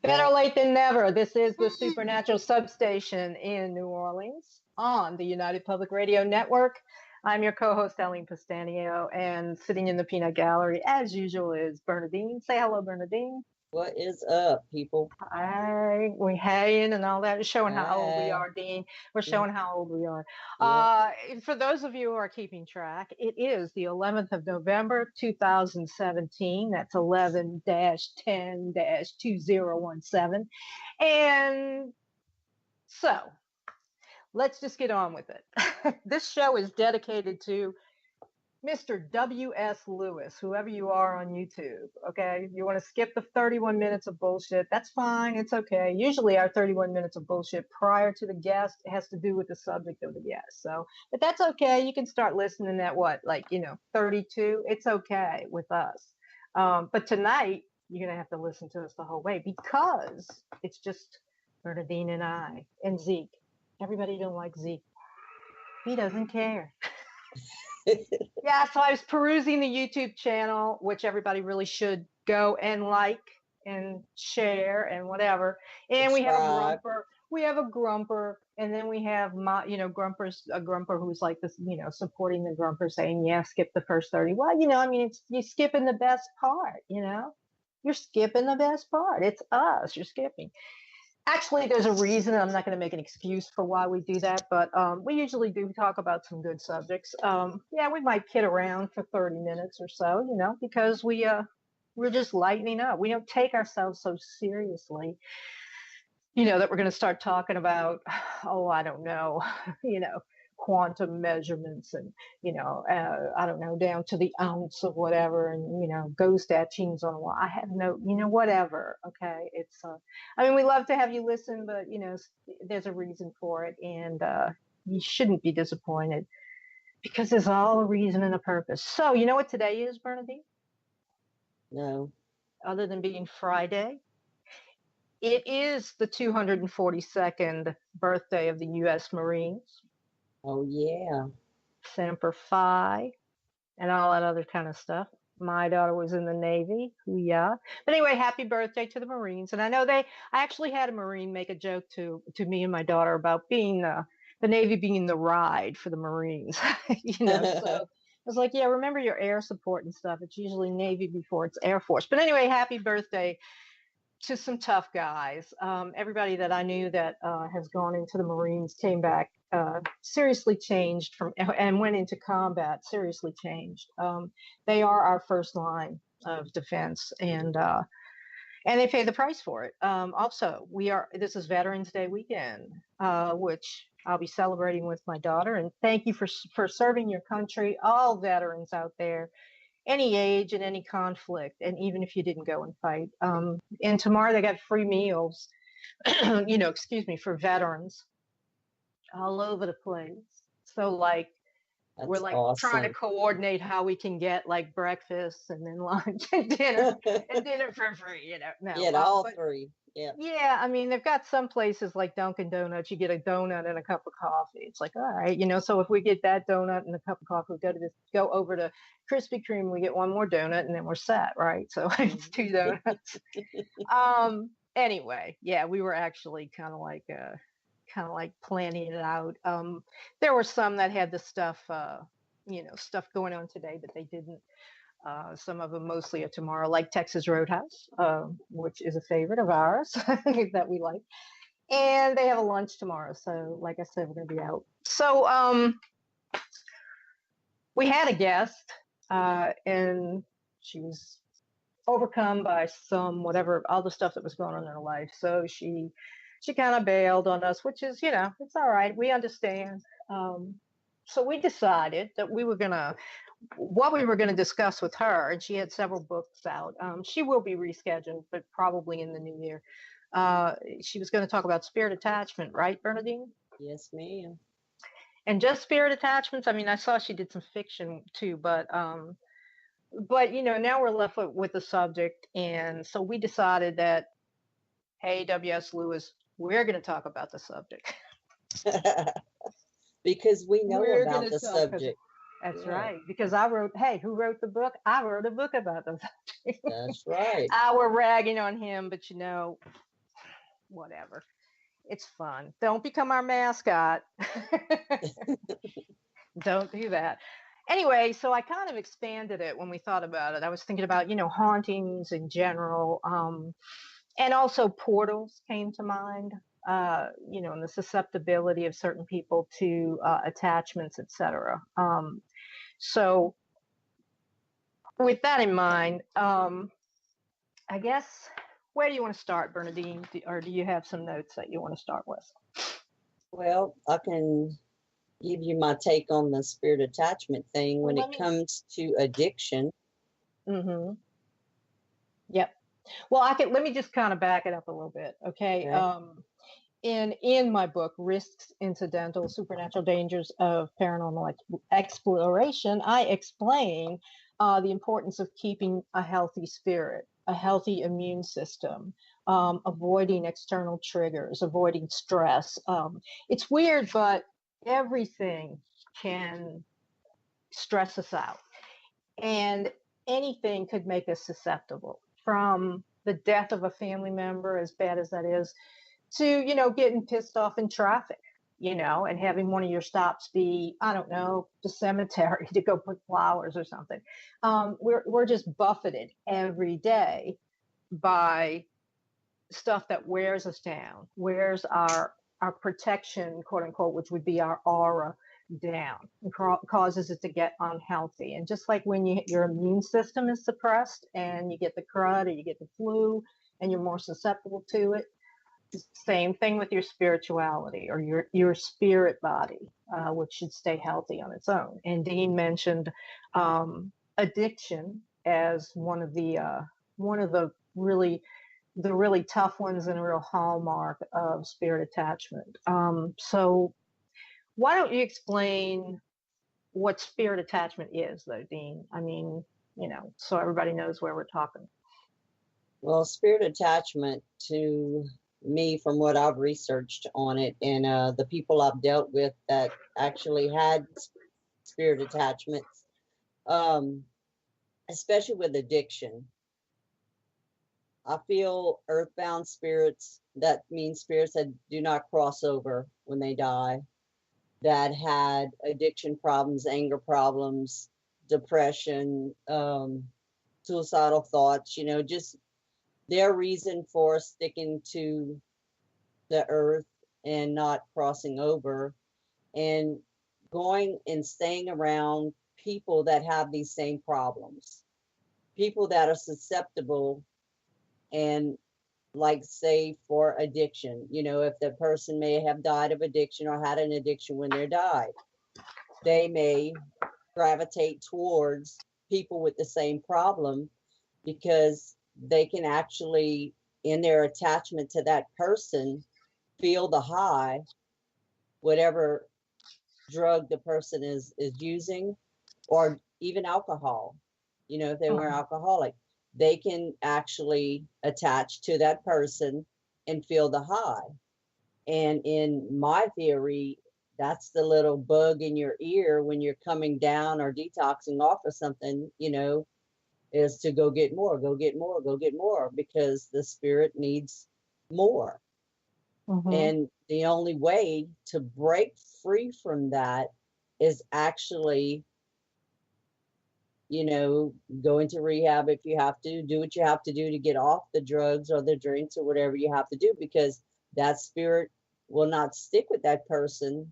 Better late than never. This is the Supernatural Substation in New Orleans on the United Public Radio Network. I'm your co-host, Eileen Pastanio, and sitting in the peanut gallery, as usual, is Bernadine. Say hello, Bernadine. What is up, people? Hi, we haying and all that. Showing how old we Hi. are, Dean. We're showing how old we are. Yeah. For those of you who are keeping track, it is the 11th of November, 2017. That's 11-10-2017. And so let's just get on with it. This show is dedicated to Mr. W.S. Lewis, whoever you are on YouTube, okay? You want to skip the 31 minutes of bullshit, that's fine, it's okay. Usually our 31 minutes of bullshit prior to the guest has to do with the subject of the guest. So, but that's okay. You can start listening at 32? It's okay with us. But tonight, you're going to have to listen to us the whole way because it's just Bernadine and I and Zeke. Everybody don't like Zeke. He doesn't care. Yeah, so I was perusing the YouTube channel, which everybody really should go and like and share and whatever. And we have a grumper. We have a grumper, and then we have grumpers. A grumper who's like this, supporting the grumper, saying, "Yeah, skip the first 30." Well, you're skipping the best part. You're skipping the best part. It's us. You're skipping. Actually, there's a reason. I'm not going to make an excuse for why we do that, but we usually do talk about some good subjects. Yeah, we might kid around for 30 minutes or so, because we're just lightening up. We don't take ourselves so seriously, that we're going to start talking about, I don't know, quantum measurements and, I don't know, down to the ounce of whatever and, ghost etchings on a wall. I have no, whatever. Okay. It's, we love to have you listen, but, there's a reason for it. And you shouldn't be disappointed because there's all a reason and a purpose. So, you know what today is, Bernadine? No. Other than being Friday? It is the 242nd birthday of the U.S. Marines. Oh, yeah. Semper Fi and all that other kind of stuff. My daughter was in the Navy. Yeah. But anyway, happy birthday to the Marines. And I know I actually had a Marine make a joke to me and my daughter about being the Navy being the ride for the Marines. So I was like, yeah, remember your air support and stuff. It's usually Navy before it's Air Force. But anyway, happy birthday to some tough guys. Everybody that I knew that has gone into the Marines came back seriously changed and went into combat seriously changed. They are our first line of defense, and they pay the price for it. Also, this is Veterans Day weekend, which I'll be celebrating with my daughter. And thank you for serving your country, all veterans out there. Any age and any conflict, and even if you didn't go and fight. And tomorrow they got free meals, for veterans all over the place. So we're awesome. Trying to coordinate how we can get breakfast and then lunch and dinner and dinner for free, free. Yeah. Yeah, they've got some places like Dunkin' Donuts, you get a donut and a cup of coffee. It's like, all right, so if we get that donut and a cup of coffee, we go over to Krispy Kreme, we get one more donut and then we're set, right? So it's 2 donuts. Anyway, yeah, we were actually kind of like planning it out. There were some that had the stuff going on today, but they didn't. Some of them mostly are tomorrow, like Texas Roadhouse, which is a favorite of ours that we like. And they have a lunch tomorrow. So like I said, we're going to be out. So we had a guest and she was overcome by all the stuff that was going on in her life. So she kind of bailed on us, which is, it's all right. We understand. So we decided that what we were going to discuss with her, and she had several books out. She will be rescheduled, but probably in the new year. She was going to talk about spirit attachment, right, Bernadine? Yes, ma'am. And just spirit attachments. I saw she did some fiction too, but now we're left with the subject, and so we decided that, hey, W.S. Lewis, we're going to talk about the subject. Because we know about the subject. That's Yeah, right. Because I wrote, hey, who wrote the book? I wrote a book about those. that's right. We're ragging on him, but whatever. It's fun. Don't become our mascot. Don't do that. Anyway, so I kind of expanded it when we thought about it. I was thinking about, hauntings in general. And also portals came to mind, and the susceptibility of certain people to attachments, etc. So with that in mind, I guess, where do you want to start, Bernadine? Or do you have some notes that you want to start with? Well, I can give you my take on the spirit attachment thing when Let it me. comes to addiction. Mm-hmm. Yep. Well, let me just kind of back it up a little bit, okay? Okay. In my book, Risks, Incidental, Supernatural Dangers of Paranormal Exploration, I explain the importance of keeping a healthy spirit, a healthy immune system, avoiding external triggers, avoiding stress. It's weird, but everything can stress us out. And anything could make us susceptible, from the death of a family member, as bad as that is, to, getting pissed off in traffic, and having one of your stops be, I don't know, the cemetery to go put flowers or something. We're just buffeted every day by stuff that wears us down, wears our protection, quote unquote, which would be our aura, down, and causes it to get unhealthy. And just like when your immune system is suppressed and you get the crud or you get the flu and you're more susceptible to it, same thing with your spirituality or your spirit body, which should stay healthy on its own. And Dean mentioned addiction as one of the really tough ones and a real hallmark of spirit attachment. So why don't you explain what spirit attachment is, though, Dean? I mean, so everybody knows where we're talking. Well, spirit attachment to me, from what I've researched on it, and the people I've dealt with that actually had spirit attachments, um, especially with addiction, I feel earthbound spirits, that means spirits that do not cross over when they die, that had addiction problems, anger problems, depression, suicidal thoughts, just their reason for sticking to the earth and not crossing over, and going and staying around people that have these same problems, people that are susceptible, and like, say, for addiction, if the person may have died of addiction or had an addiction when they died, they may gravitate towards people with the same problem, because they can actually, in their attachment to that person, feel the high, whatever drug the person is using, or even alcohol. If they were Mhm. alcoholic, they can actually attach to that person and feel the high. And in my theory, that's the little bug in your ear when you're coming down or detoxing off of something, is to go get more, go get more, go get more, because the spirit needs more. Mhm. And the only way to break free from that is actually, go into rehab if you have to, do what you have to do to get off the drugs or the drinks or whatever you have to do, because that spirit will not stick with that person,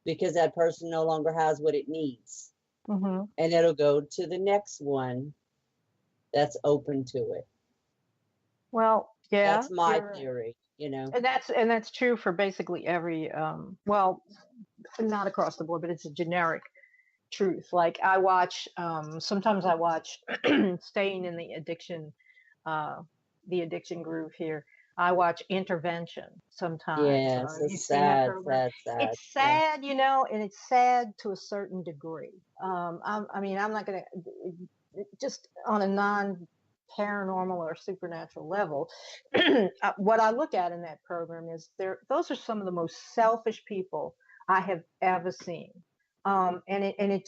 because that person no longer has what it needs. Mhm. And it'll go to the next one that's open to it. Well, yeah, That's my you're right. theory. And that's true for basically every well, not across the board, but it's a generic truth. Like sometimes I watch staying in uh the addiction groove here. I watch Intervention sometimes. Yes, You've it's seen that sad, program. sad, sad. It's Yeah. sad, and it's sad to a certain degree. I mean, I'm not going to, just on a non paranormal or supernatural level, what I look at in that program is those are some of the most selfish people I have ever seen. And it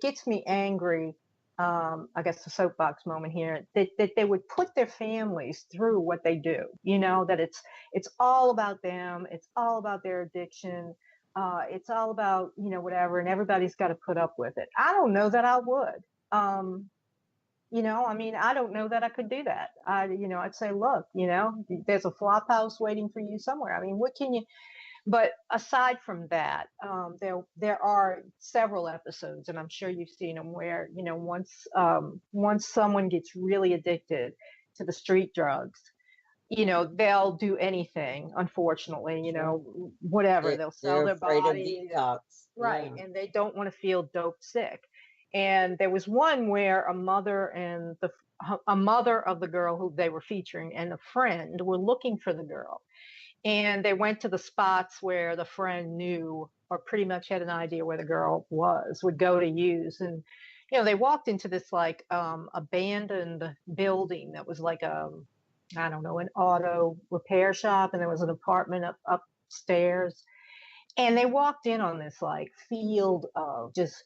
gets me angry. I guess the soapbox moment here, that they would put their families through what they do, that it's all about them. It's all about their addiction. It's all about, whatever, and everybody's got to put up with it. I don't know that I would. I mean, I don't know that I could do that. I'd say, look, there's a flop house waiting for you somewhere. I mean, what can you, but aside from that, there are several episodes, and I'm sure you've seen them, where once someone gets really addicted to the street drugs, they'll do anything. Unfortunately, whatever, they'll sell They're their afraid of body, detox. right, Yeah. and they don't want to feel dope sick. And there was one where a mother of the girl who they were featuring and a friend were looking for the girl, and they went to the spots where the friend knew or pretty much had an idea where the girl would go to use. And they walked into this like abandoned building that was like I don't know, an auto repair shop, and there was an apartment upstairs. And they walked in on this like field of just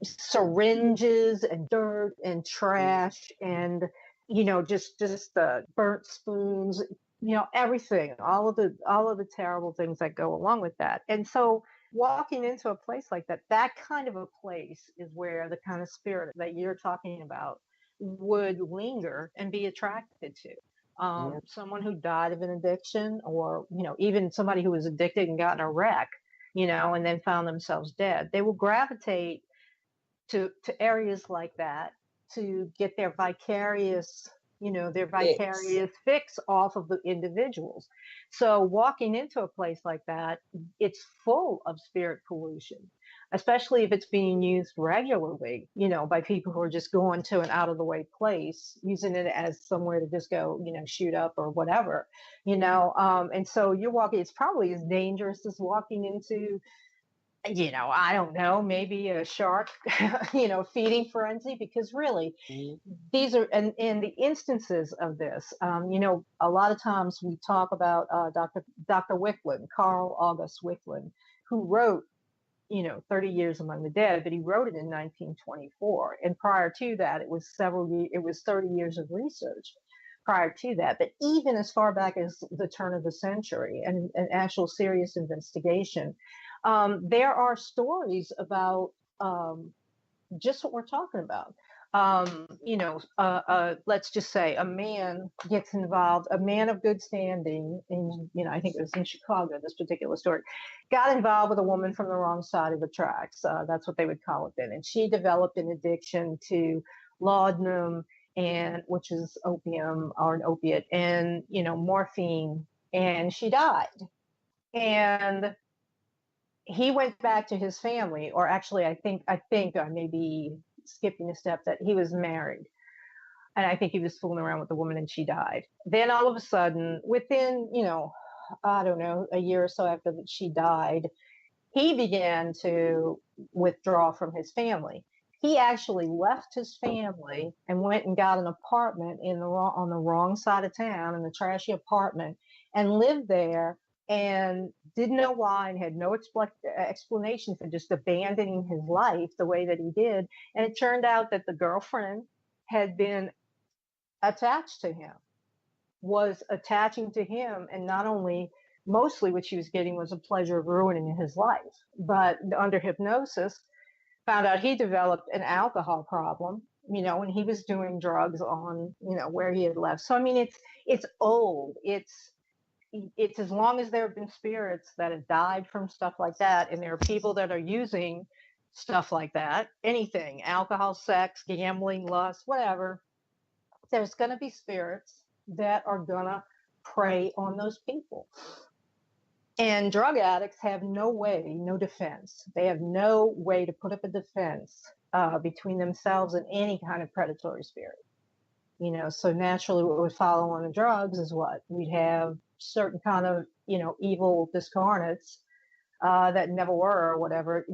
syringes and dirt and trash, and just the burnt spoons, everything, all of the terrible things that go along with that. And so walking into a place like that, that kind of a place is where the kind of spirit that you're talking about would linger and be attracted to. Yeah. Someone who died of an addiction, or even somebody who was addicted and got in a wreck, and then found themselves dead, they will gravitate to areas like that to get their Fix. vicarious fix off of the individuals. So walking into a place like that, it's full of spirit pollution, especially if it's being used regularly, by people who are just going to an out of the way place, using it as somewhere to just go, shoot up or whatever, and so you're walking, it's probably as dangerous as walking into, I don't know, maybe a shark, feeding frenzy, because really, Mhm. these are, and in the instances of this, a lot of times we talk about Dr. Wicklund, Carl August Wicklund, who wrote, 30 Years Among the Dead, but he wrote it in 1924. And prior to that, it was 30 years of research prior to that. But even as far back as the turn of the century and an actual serious investigation, there are stories about just what we're talking about. Let's just say a man gets involved, a man of good standing in, I think it was in Chicago, this particular story, got involved with a woman from the wrong side of the tracks. That's what they would call it then. And she developed an addiction to laudanum, and which is opium or an opiate, and, morphine, and she died. And he went back to his family, or actually, I think I may be skipping a step, that he was married, and I think he was fooling around with the woman, and she died. Then all of a sudden, within, I don't know, a year or so after that she died, he began to withdraw from his family. He actually left his family and went and got an apartment on the wrong side of town, in a trashy apartment, and lived there, and didn't know why, and had no explanation for just abandoning his life the way that he did. And it turned out that the girlfriend had been attached to him, was attaching to him, and not only, mostly what she was getting was a pleasure of ruining his life, but under hypnosis found out he developed an alcohol problem, and he was doing drugs on, where he had left. So I mean, it's old. It's as long as there have been spirits that have died from stuff like that, and there are people that are using stuff like that, anything, alcohol, sex, gambling, lust, whatever, there's going to be spirits that are going to prey on those people. And drug addicts have no way, no defense. They have no way to put up a defense between themselves and any kind of predatory spirit. So naturally, what would follow on the drugs is what? We'd have certain kind of, evil discarnates that never were, or whatever,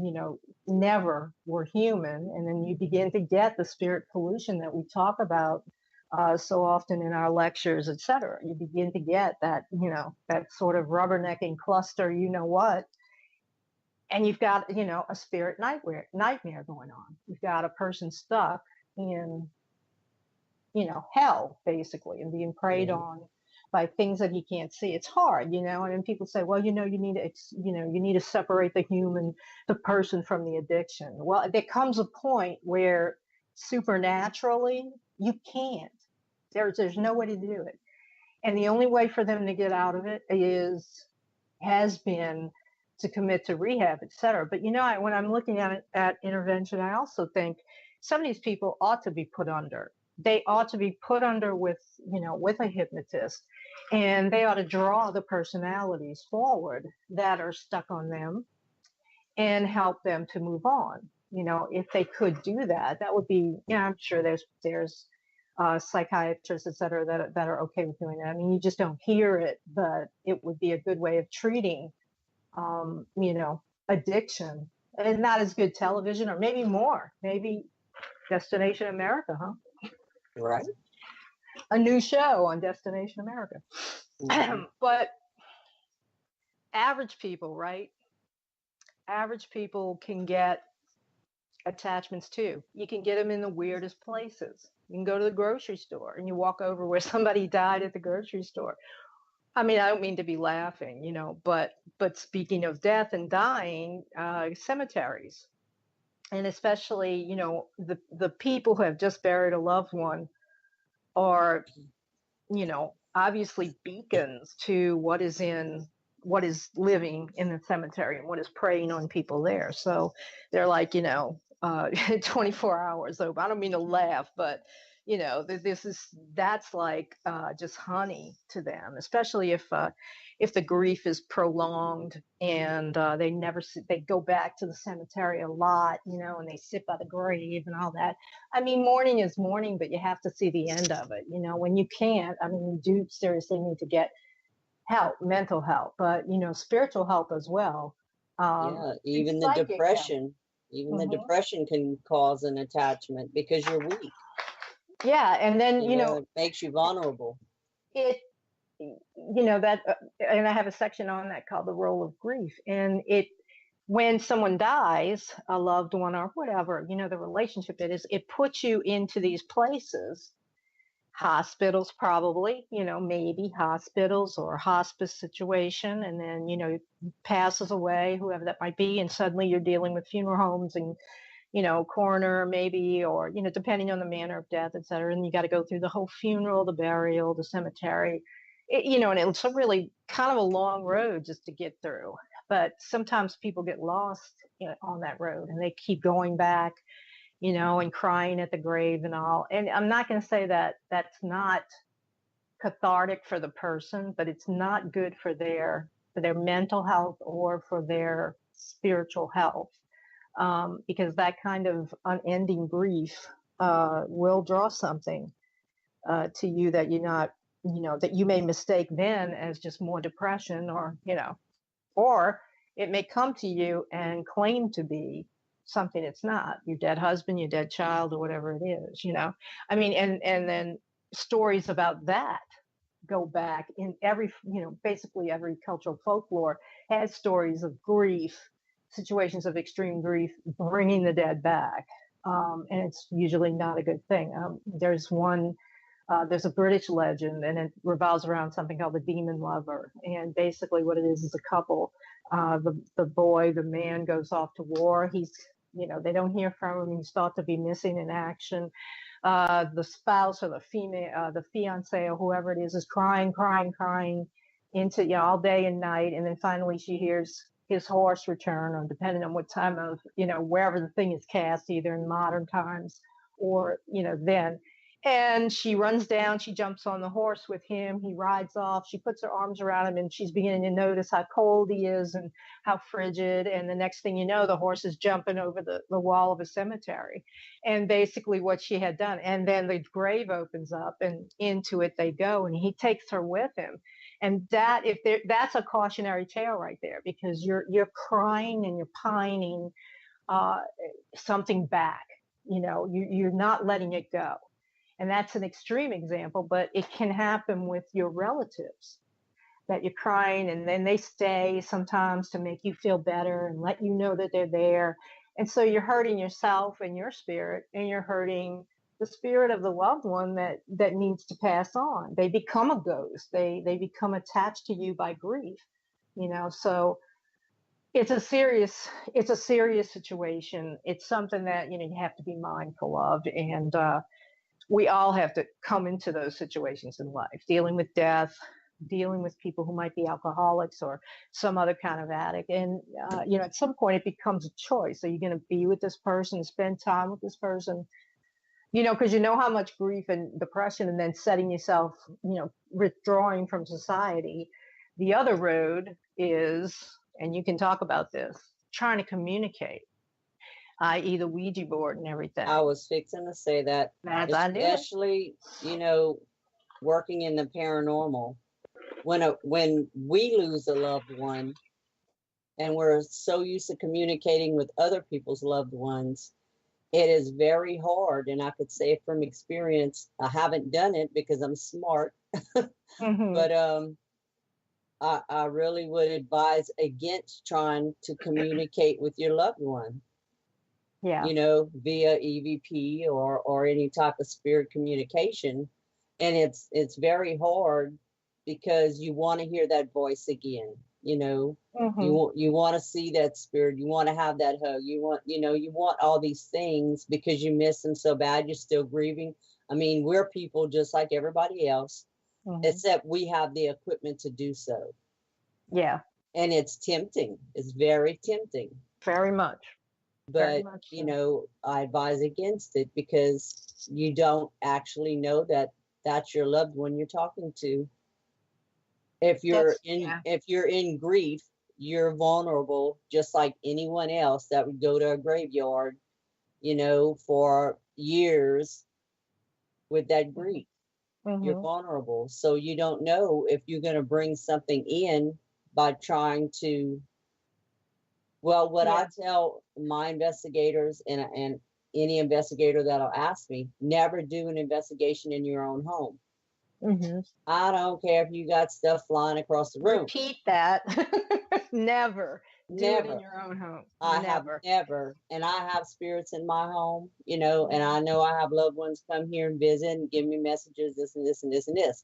never were human. And then you begin to get the spirit pollution that we talk about so often in our lectures, et cetera. You begin to get that, that sort of rubbernecking cluster, what. and you've got, a spirit nightmare going on. You've got a person stuck in, hell basically, and being preyed Yeah. on by things that he can't see. It's hard, and then people say, well, you need to separate the person from the addiction. Well, there comes a point where supernaturally you can't. There's no way to do it. And the only way for them to get out of it has been to commit to rehab, et cetera. But when I'm looking at intervention, I also think some of these people ought to be put under. They ought to be put under with a hypnotist, and they ought to draw the personalities forward that are stuck on them and help them to move on. If they could do that, that would be, I'm sure there's psychiatrists, et cetera, that are okay with doing that. I mean, you just don't hear it, but it would be a good way of treating, addiction. And not as good television, or maybe more, maybe Destination America, huh? Right. A new show on Destination America. Mhm. But average people, right? Average people can get attachments too. You can get them in the weirdest places. You can go to the grocery store and you walk over where somebody died at the grocery store. I mean, I don't mean to be laughing, but speaking of death and dying, cemeteries, and especially, the people who have just buried a loved one are, obviously beacons to what is living in the cemetery and what is preying on people there. So they're like, 24 hours. So I don't mean to laugh, but that's like just honey to them, especially if the grief is prolonged, and they go back to the cemetery a lot, and they sit by the grave and all that. I mean, mourning is mourning, but you have to see the end of it. When you can't, I mean, you do seriously need to get help, mental help, but spiritual help as well. Yeah, And even the psychic help. depression, even the Hmm. depression can cause an attachment because you're weak. Yeah, and then It makes you vulnerable. it that and I have a section on that called the role of grief, and when someone dies, a loved one or whatever, the relationship it puts you into these places, hospitals probably, maybe hospitals or hospice situation, and then passes away, whoever that might be, and suddenly you're dealing with funeral homes and coroner maybe, or depending on the manner of death, et cetera, and you got to go through the whole funeral, the burial, the cemetery, and it's a really kind of a long road just to get through. But sometimes people get lost on that road, and they keep going back, and crying at the grave and all. And I'm not going to say that that's not cathartic for the person, but it's not good for their mental health or for their spiritual health, because that kind of unending grief will draw something to you that you're not, that you may mistake then as just more depression, or it may come to you and claim to be something it's not, your dead husband, your dead child, or whatever it is. I mean, and then stories about that go back in every, basically every cultural folklore has stories of grief, situations of extreme grief, bringing the dead back. And it's usually not a good thing. There's a British legend, and it revolves around something called the demon lover. And basically, what it is a couple. The man goes off to war. They don't hear from him. He's thought to be missing in action. The spouse or the female, the fiance or whoever it is crying, crying, crying into, all day and night. And then finally she hears his horse return, or depending on what time of, wherever the thing is cast, either in modern times or, then. And she runs down, she jumps on the horse with him. He rides off. She puts her arms around him, and she's beginning to notice how cold he is and how frigid. And the next thing you know, the horse is jumping over the wall of a cemetery. And basically what she had done. And then the grave opens up, and into it they go, and he takes her with him. And that's a cautionary tale right there, because you're crying and you're pining something back. You're not letting it go. And that's an extreme example, but it can happen with your relatives that you're crying, and then they stay sometimes to make you feel better and let you know that they're there. And so you're hurting yourself and your spirit, and you're hurting the spirit of the loved one that needs to pass on. They become a ghost. They become attached to you by grief, so it's a serious situation. It's something that you have to be mindful of, and we all have to come into those situations in life, dealing with death, dealing with people who might be alcoholics or some other kind of addict. And, at some point it becomes a choice. Are you going to be with this person, spend time with this person? Because you know how much grief and depression, and then setting yourself, withdrawing from society. The other road is, and you can talk about this, trying to communicate, i.e. the Ouija board and everything. I was fixing to say that, As I knew. especially, working in the paranormal, when we lose a loved one and we're so used to communicating with other people's loved ones, it is very hard. And I could say from experience, I haven't done it because I'm smart, Mhm. but I really would advise against trying to communicate with your loved one, Yeah. via EVP or any type of spirit communication. And it's very hard because you want to hear that voice again. Mhm. You want to see that spirit, you want to have that hug, you want all these things because you miss them so bad, you're still grieving. I mean, we're people just like everybody else, Mhm. except we have the equipment to do so. Yeah. And it's tempting. It's very tempting. Very much. Very But, much so. I advise against it because you don't actually know that that's your loved one you're talking to. Yeah. If you're in grief, you're vulnerable just like anyone else that would go to a graveyard, for years with that grief. You're Mhm. vulnerable. So you don't know if you're going to bring something in by trying to. Well, what I Yeah. tell my investigators and any investigator that'll ask me, never do an investigation in your own home. Mhm. I don't care if you got stuff flying across the room. Repeat that. Never do it in Never. your own home. I have Never. never, and I have spirits in my home, and I know I have loved ones come here and visit and give me messages, this and this and this and this.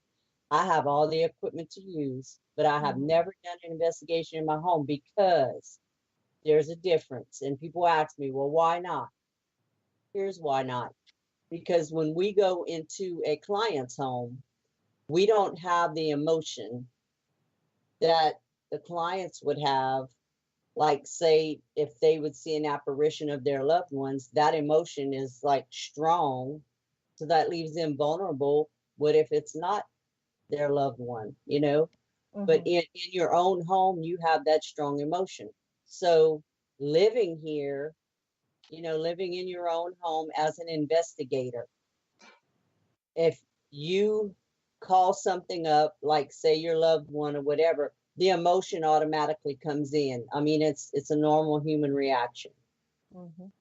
I have all the equipment to use, but I have Mhm. never done an investigation in my home because there's a difference. And people ask me, well, why not? Here's why not. Because when we go into a client's home, we don't have the emotion that the clients would have. Like, say, if they would see an apparition of their loved ones, that emotion is like strong. So that leaves them vulnerable. What if it's not their loved one, But Mhm. in your own home, you have that strong emotion. So living here, living in your own home as an investigator, if you call something up, like say your loved one or whatever, the emotion automatically comes in. I mean, it's a normal human reaction. Mhm.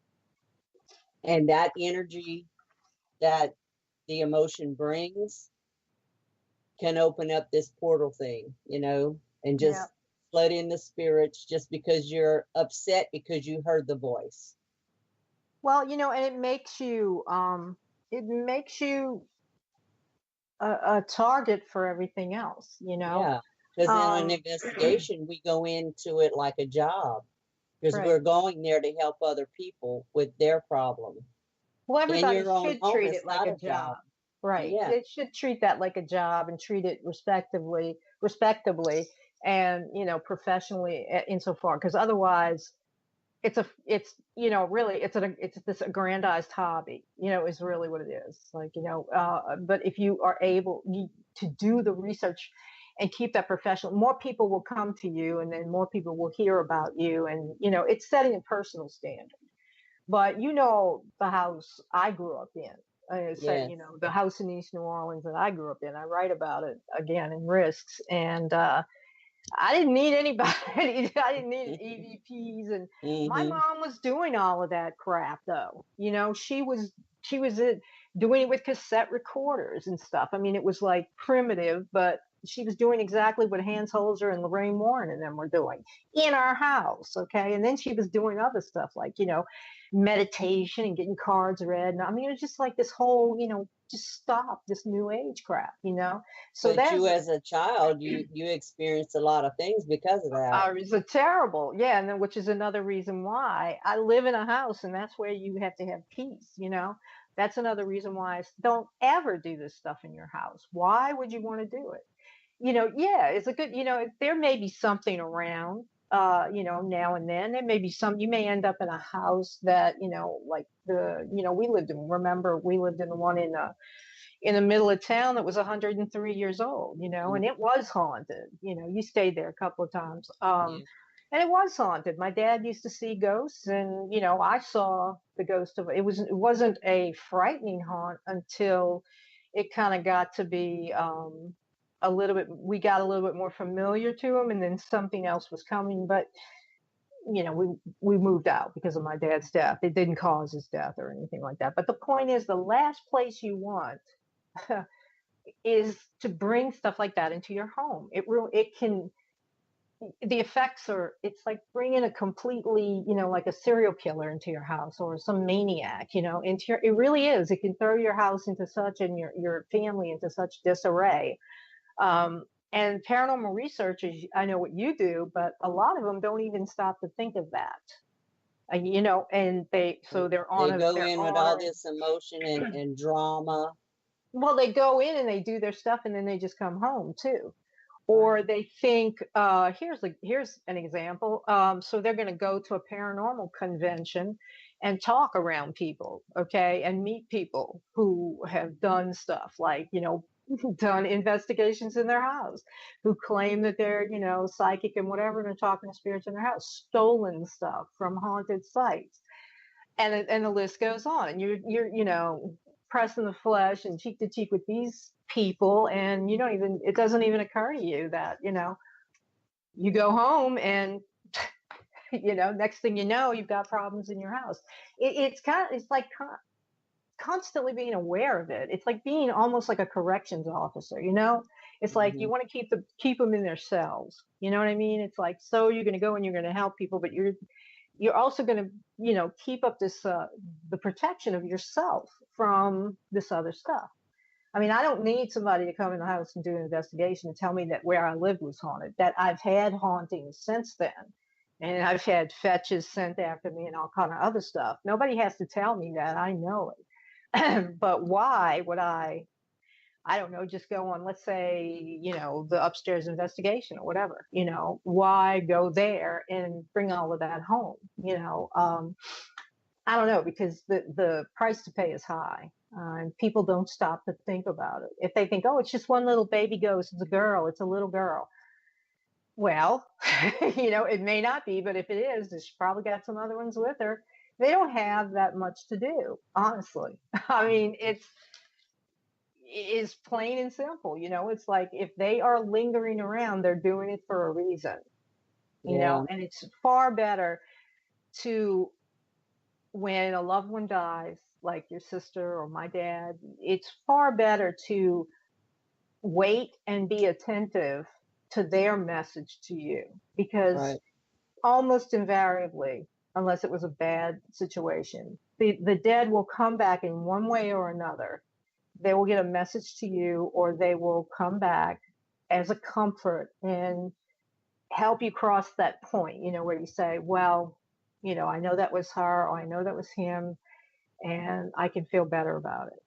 And that energy that the emotion brings can open up this portal thing, and Yeah. just flood in the spirits just because you're upset because you heard the voice. Well, and it makes you a target for everything else. Yeah. Because in an Um. investigation, we go into it like a job because we're Right. going there to help other people with their problem. Well, In everybody your own should home, treat it's it like not a a job. job. Right. Yeah. They should treat that like a job and treat it respectably, and professionally, insofar, because otherwise really it's this aggrandized hobby, is really what it is. Like, but if you are able to do the research and keep that professional, more people will come to you, and then more people will hear about you, and it's setting a personal standard. But the house I grew up in, Yes. the house in East New Orleans that I grew up in, I write about it again in Risks. And I didn't need anybody. I didn't need EVPs, and my Mm-hmm. mom was doing all of that crap, though. She was doing it with cassette recorders and stuff. I mean, it was like primitive, but she was doing exactly what Hans Holzer and Lorraine Warren and them were doing in our house. Okay. And then she was doing other stuff like, meditation and getting cards read. And I mean, it was just like this whole, just stop this new age crap, So But that's, you as a child, you experienced a lot of things because of that. it's a terrible, yeah. And then, which is another reason why I live in a house, and that's where you have to have peace, That's another reason why I don't ever do this stuff in your house. Why would you want to do it? Yeah, it's a good, there may be something around, now and then. There may be you may end up in a house that, like we lived in, remember, we lived in the one in the middle of town that was 103 years old, and it was haunted. You stayed there a couple of times. Yeah. And it was haunted. My dad used to see ghosts, and I saw the ghost of it. It wasn't a frightening haunt until it kind of got to be a little bit. We got a little bit more familiar to him, and then something else was coming. But we moved out because of my dad's death. It didn't cause his death or anything like that. But the point is, the last place you want is to bring stuff like that into your home. It can, the effects are, it's like bringing a completely, like a serial killer into your house or some maniac, it really is. It can throw your house into such, and your family into such disarray. And paranormal researchers, I know what you do, but a lot of them don't even stop to think of that. And they're on They go they're in with on all a, this emotion and drama. well, they go in and they do their stuff, and then they just come home too. Or Right. they think, here's an example. So they're going to go to a paranormal convention and talk around people, okay, and meet people who have done stuff like, done investigations in their house, who claim that they're, psychic and whatever, and they're talking to spirits in their house, stolen stuff from haunted sites, and the list goes on. And you're pressing the flesh and cheek to cheek with these people, and it doesn't even occur to you that you go home and next thing you know, you've got problems in your house. It's like constantly being aware of it. It's like being almost like a corrections officer. It's like you want to keep them in their cells. You know what I mean? It's like, so you're going to go and you're going to help people, but you're also going to keep up this the protection of yourself from this other stuff. I mean, I don't need somebody to come in the house and do an investigation and tell me that where I lived was haunted. That I've had hauntings since then, and I've had fetches sent after me and all kind of other stuff. Nobody has to tell me that. I know it. But why would I don't know, just go on, let's say, the upstairs investigation or whatever, why go there and bring all of that home? I don't know, because the price to pay is high. And people don't stop to think about it. If they think, oh, it's just one little baby ghost, it's a girl, it's a little girl. Well, it may not be, but if it is, she's probably got some other ones with her. They don't have that much to do, honestly. I mean, it is plain and simple. It's like if they are lingering around, they're doing it for a reason, Yeah. and it's far better to, when a loved one dies, like your sister or my dad, it's far better to wait and be attentive to their message to you, because Right. almost invariably, unless it was a bad situation, the dead will come back in one way or another. They will get a message to you, or they will come back as a comfort and help you cross that point, where you say, well, I know that was her, or I know that was him, and I can feel better about it.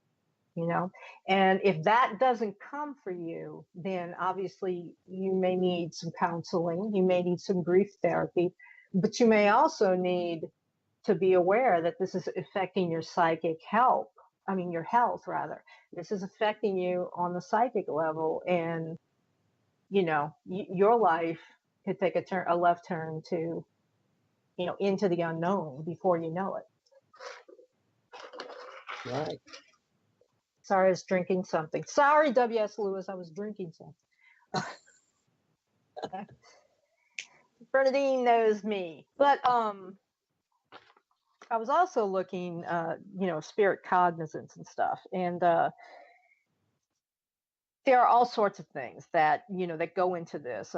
And if that doesn't come for you, then obviously you may need some counseling, you may need some grief therapy, but you may also need to be aware that this is affecting your psychic health. I mean, your health, rather. This is affecting you on the psychic level, and your life could take a left turn to, into the unknown before you know it. Right. Sorry, I was drinking something. Sorry, W.S. Lewis, I was drinking something. Bernadine knows me. But I was also looking, spirit cognizance and stuff. And there are all sorts of things that, that go into this.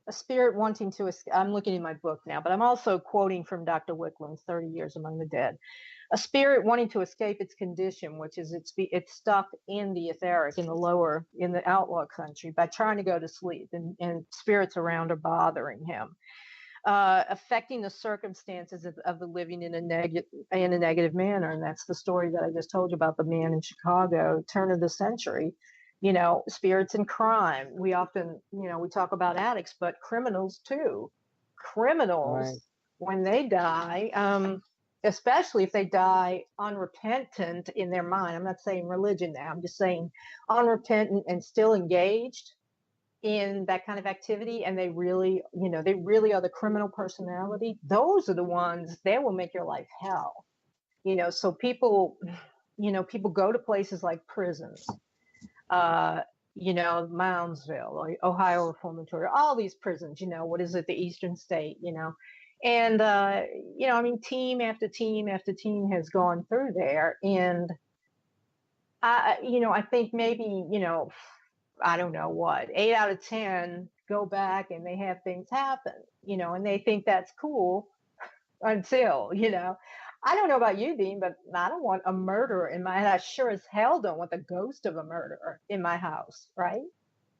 A spirit wanting to escape. I'm looking in my book now, but I'm also quoting from Dr. Wickland's 30 Years Among the Dead. A spirit wanting to escape its condition, which is it's stuck in the etheric, in the outlaw country, by trying to go to sleep, and spirits around are bothering him, affecting the circumstances of the living in a negative manner. And that's the story that I just told you about the man in Chicago, turn of the century. Spirits and crime. We often, we talk about addicts, but criminals too. Criminals, Right. when they die, especially if they die unrepentant in their mind. I'm not saying religion now. I'm just saying unrepentant and still engaged in that kind of activity, and they really are the criminal personality. Those are the ones that will make your life hell. So people go to places like prisons, Moundsville or Ohio Reformatory, all these prisons, what is it, the Eastern State, and, team after team after team has gone through there. And I think maybe, I don't know what, 8 out of 10 go back and they have things happen, and they think that's cool until, I don't know about you, Dean, but I don't want a murderer in my house. I sure as hell don't want the ghost of a murderer in my house, right?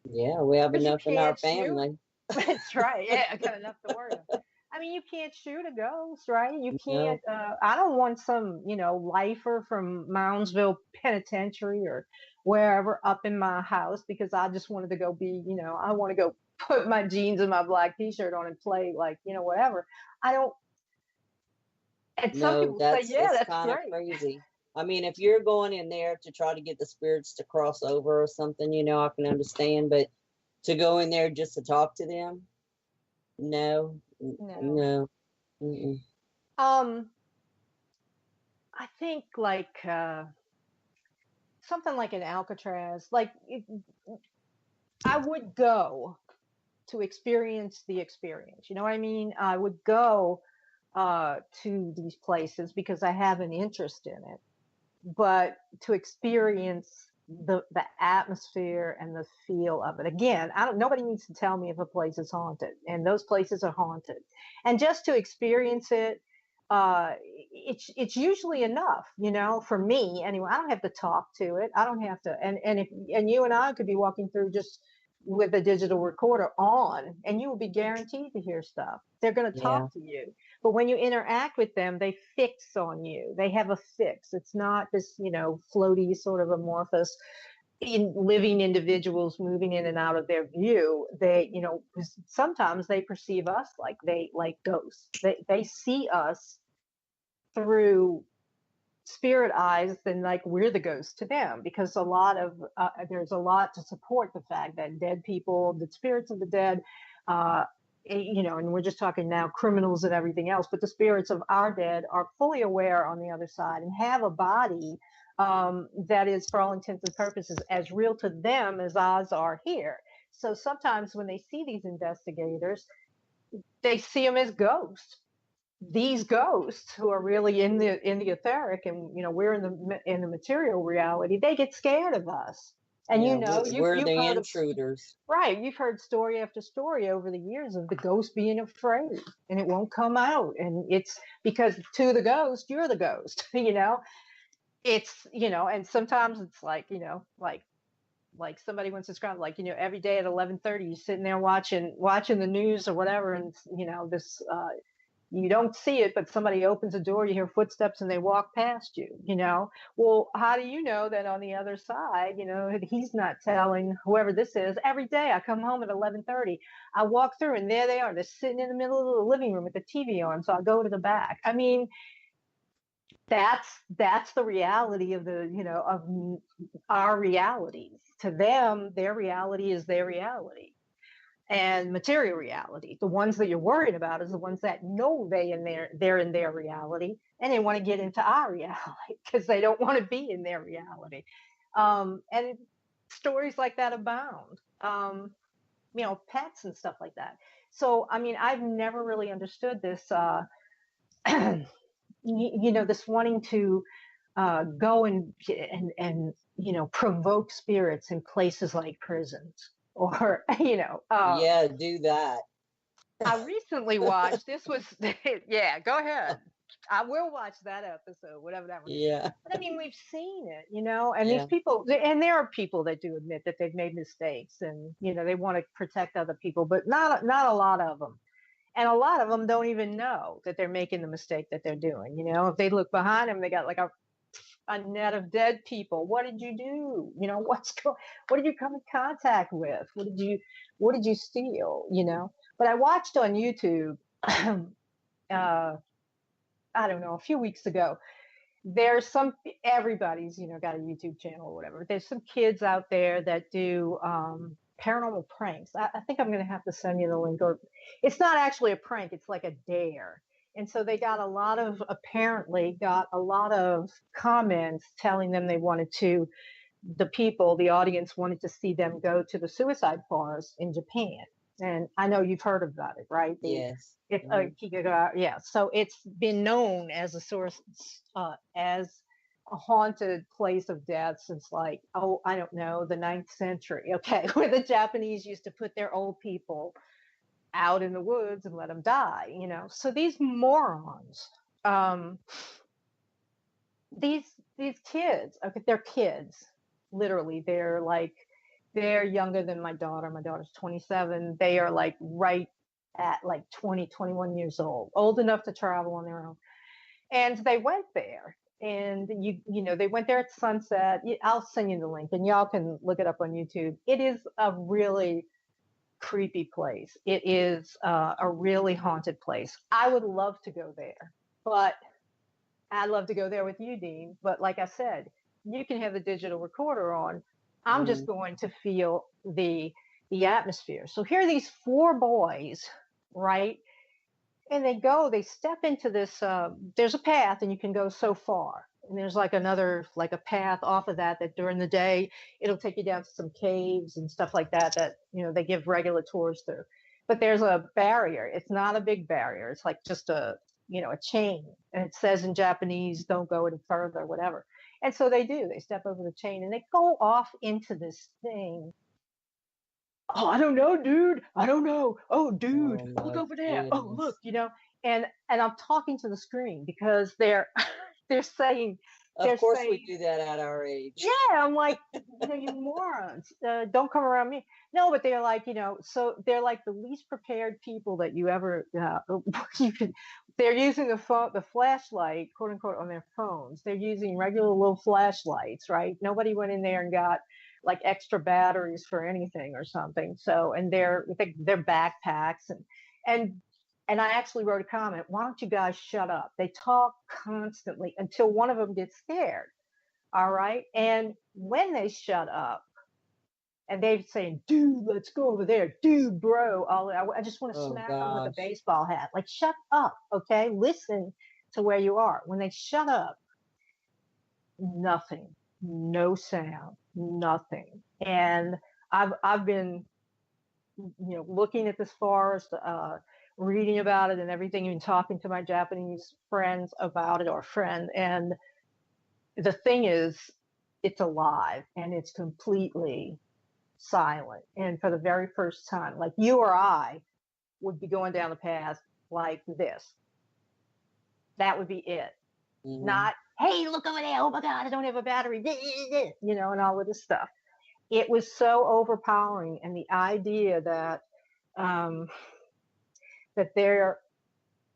Yeah, we have 'Cause you enough in our can't shoot. family. That's right. Yeah, I got enough to worry about. I mean, you can't shoot a ghost, right? You No, can't. I don't want some, lifer from Moundsville Penitentiary or wherever up in my house because I just wanted to go be, I want to go put my jeans and my black T-shirt on and play like, whatever. I don't. And some no, people say, that's yeah, it's that's kind of great. crazy. I mean, if you're going in there to try to get the spirits to cross over or something, I can understand, but to go in there just to talk to them, no, No. no. Mm-mm. I think like something like an Alcatraz, like I would go to experience the experience. You know what I mean? I would go to these places because I have an interest in it, but to experience the atmosphere and the feel of it. Again, I don't. Nobody needs to tell me if a place is haunted, and those places are haunted, and just to experience it. It's usually enough, for me anyway. I don't have to talk to it. I don't have to, and you and I could be walking through just with a digital recorder on, and you will be guaranteed to hear stuff. They're going to Yeah, talk to you, but when you interact with them, they fix on you. They have a fix. It's not this, floaty sort of amorphous living individuals moving in and out of their view. They, sometimes they perceive us like ghosts. They see us through spirit eyes, then like we're the ghost to them, because there's a lot to support the fact that dead people, the spirits of the dead, uh, and we're just talking now criminals and everything else, but the spirits of our dead are fully aware on the other side and have a body that is, for all intents and purposes, as real to them as ours are here. So sometimes when they see these investigators, they see them as ghosts. These ghosts who are really in the etheric, and we're in the material reality, they get scared of us. And yeah, you've we're you've the heard of, intruders. right, you've heard story after story over the years of the ghost being afraid and it won't come out, and it's because to the ghost you're the ghost. It's, and sometimes it's like somebody once described, like, every day at 11:30 you're sitting there watching the news or whatever, and this you don't see it, but somebody opens a door, you hear footsteps, and they walk past you. Well, how do you know that on the other side, he's not telling whoever this is? Every day I come home at 11:30, I walk through, and there they are. They're sitting in the middle of the living room with the TV on, so I go to the back. I mean, that's the reality of of our realities. To them, their reality is their reality. And material reality, the ones that you're worried about, is the ones that know they're in their reality, and they want to get into our reality because they don't want to be in their reality. And stories like that abound. Pets and stuff like that. So I mean, I've never really understood this. This wanting to go and provoke spirits in places like prisons or, Yeah, do that. I recently watched, this was, yeah, go ahead. I will watch that episode, whatever that one is. Yeah. But I mean, we've seen it, and these Yeah. people, and there are people that do admit that they've made mistakes and, they want to protect other people, but not a lot of them. And a lot of them don't even know that they're making the mistake that they're doing. If they look behind them, they got like a net of dead people. What did you do? What did you come in contact with? What did you steal? But I watched on YouTube, I don't know, a few weeks ago. There's everybody's, got a YouTube channel or whatever. There's some kids out there that do paranormal pranks. I think I'm going to have to send you the link. Or it's not actually a prank. It's like a dare. And so they apparently got a lot of comments telling them the audience wanted to see them go to the suicide forest in Japan. And I know you've heard about it, right? Yes. Yeah. So it's been known as a source, as a haunted place of death since I don't know, the 9th century. Okay. Where the Japanese used to put their old people out in the woods and let them die, So these morons, these kids, okay, they're kids. Literally, they're younger than my daughter. My daughter's 27. They are like right at like 20, 21 years old enough to travel on their own. And they went there, and they went there at sunset. I'll send you the link and y'all can look it up on YouTube. It is a really creepy place. It is a really haunted place. I would love to go there, but I'd love to go there with you, Dean. But like I said, you can have the digital recorder on. I'm just going to feel the atmosphere. So here are these 4 boys, right? And they step into this, there's a path and you can go so far. And there's like a path off of that during the day, it'll take you down to some caves and stuff like that, they give regular tours through. But there's a barrier. It's not a big barrier. It's like just a chain. And it says in Japanese, don't go any further, whatever. And so they do. They step over the chain and they go off into this thing. Oh, I don't know, dude. I don't know. Oh, dude, look over there. Goodness. Oh, look, and I'm talking to the screen because they're saying, of course we do that at our age. Yeah, I'm like, you morons, don't come around me. No, but they're like, so they're like the least prepared people that you ever, they're using the flashlight, quote unquote, on their phones. They're using regular little flashlights, right? Nobody went in there and got like extra batteries for anything or something. So, and their backpacks and I actually wrote a comment, why don't you guys shut up? They talk constantly until one of them gets scared. All right. And when they shut up and they're saying, dude, let's go over there. Dude, bro. I just want to smack them with a baseball hat. Like, shut up. Okay. Listen to where you are. When they shut up, nothing, no sound, nothing. And I've been, looking at this forest, reading about it and everything, even talking to my Japanese friends about it, or friend. And the thing is, it's alive and it's completely silent. And for the very first time, like you or I would be going down the path like this. That would be it. Mm-hmm. Not, hey, look over there. Oh my God, I don't have a battery, and all of this stuff. It was so overpowering. And the idea that,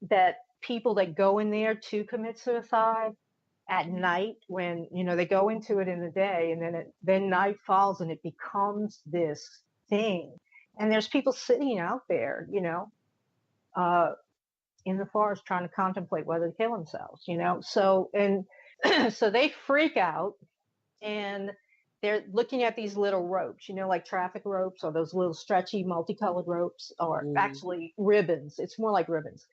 that people that go in there to commit suicide at night, when they go into it in the day, and then night falls and it becomes this thing, and there's people sitting out there in the forest trying to contemplate whether to kill themselves, so and so they freak out, and they're looking at these little ropes, like traffic ropes, or those little stretchy multicolored ropes, or actually ribbons. It's more like ribbons.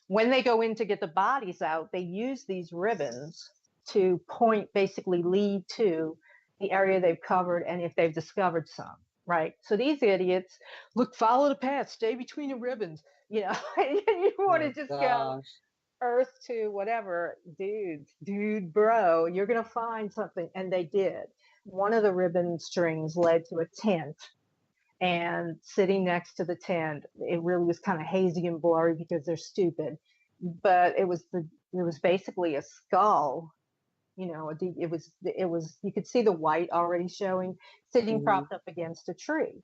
When they go in to get the bodies out, they use these ribbons to basically lead to the area they've covered, and if they've discovered some, right? So these idiots, look, follow the path, stay between the ribbons, you want to just go earth to whatever, dude, bro, you're going to find something. And they did. one of the ribbon strings led to a tent, and sitting next to the tent, it really was kind of hazy and blurry because they're stupid, but it was basically a skull. It was you could see the white already showing, sitting Hmm. propped up against a tree.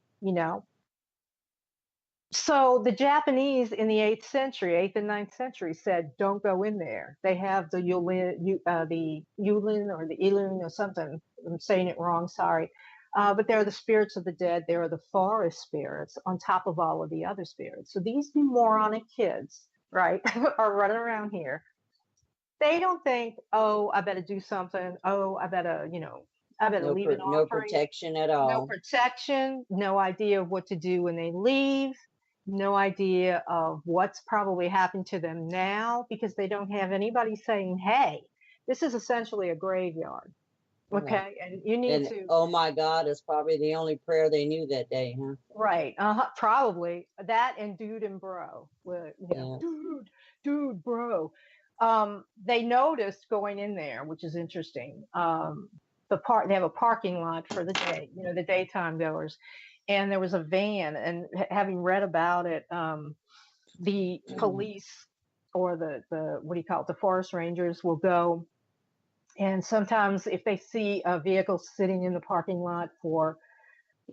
So the Japanese in the 8th century, 8th and 9th century, said, "Don't go in there. They have the Yulin or the Ilun or something. I'm saying it wrong, sorry. But they're the spirits of the dead. They are the forest spirits on top of all of the other spirits. So these moronic kids, right, are running around here. They don't think, oh, I better do something. Oh, I better leave an No offering. protection at No all. protection, no idea of what to do when they leave, no idea of what's probably happened to them now because they don't have anybody saying, hey, this is essentially a graveyard. Yeah. Okay. And you need And to, oh my God is probably the only prayer they knew that day, huh? right. Probably that and dude and bro. Yeah. Dude, bro. They noticed going in there, which is interesting. They have a parking lot for the day, the daytime goers, and there was a van. And having read about it, the police or the what do you call it, the forest rangers will go, and sometimes if they see a vehicle sitting in the parking lot for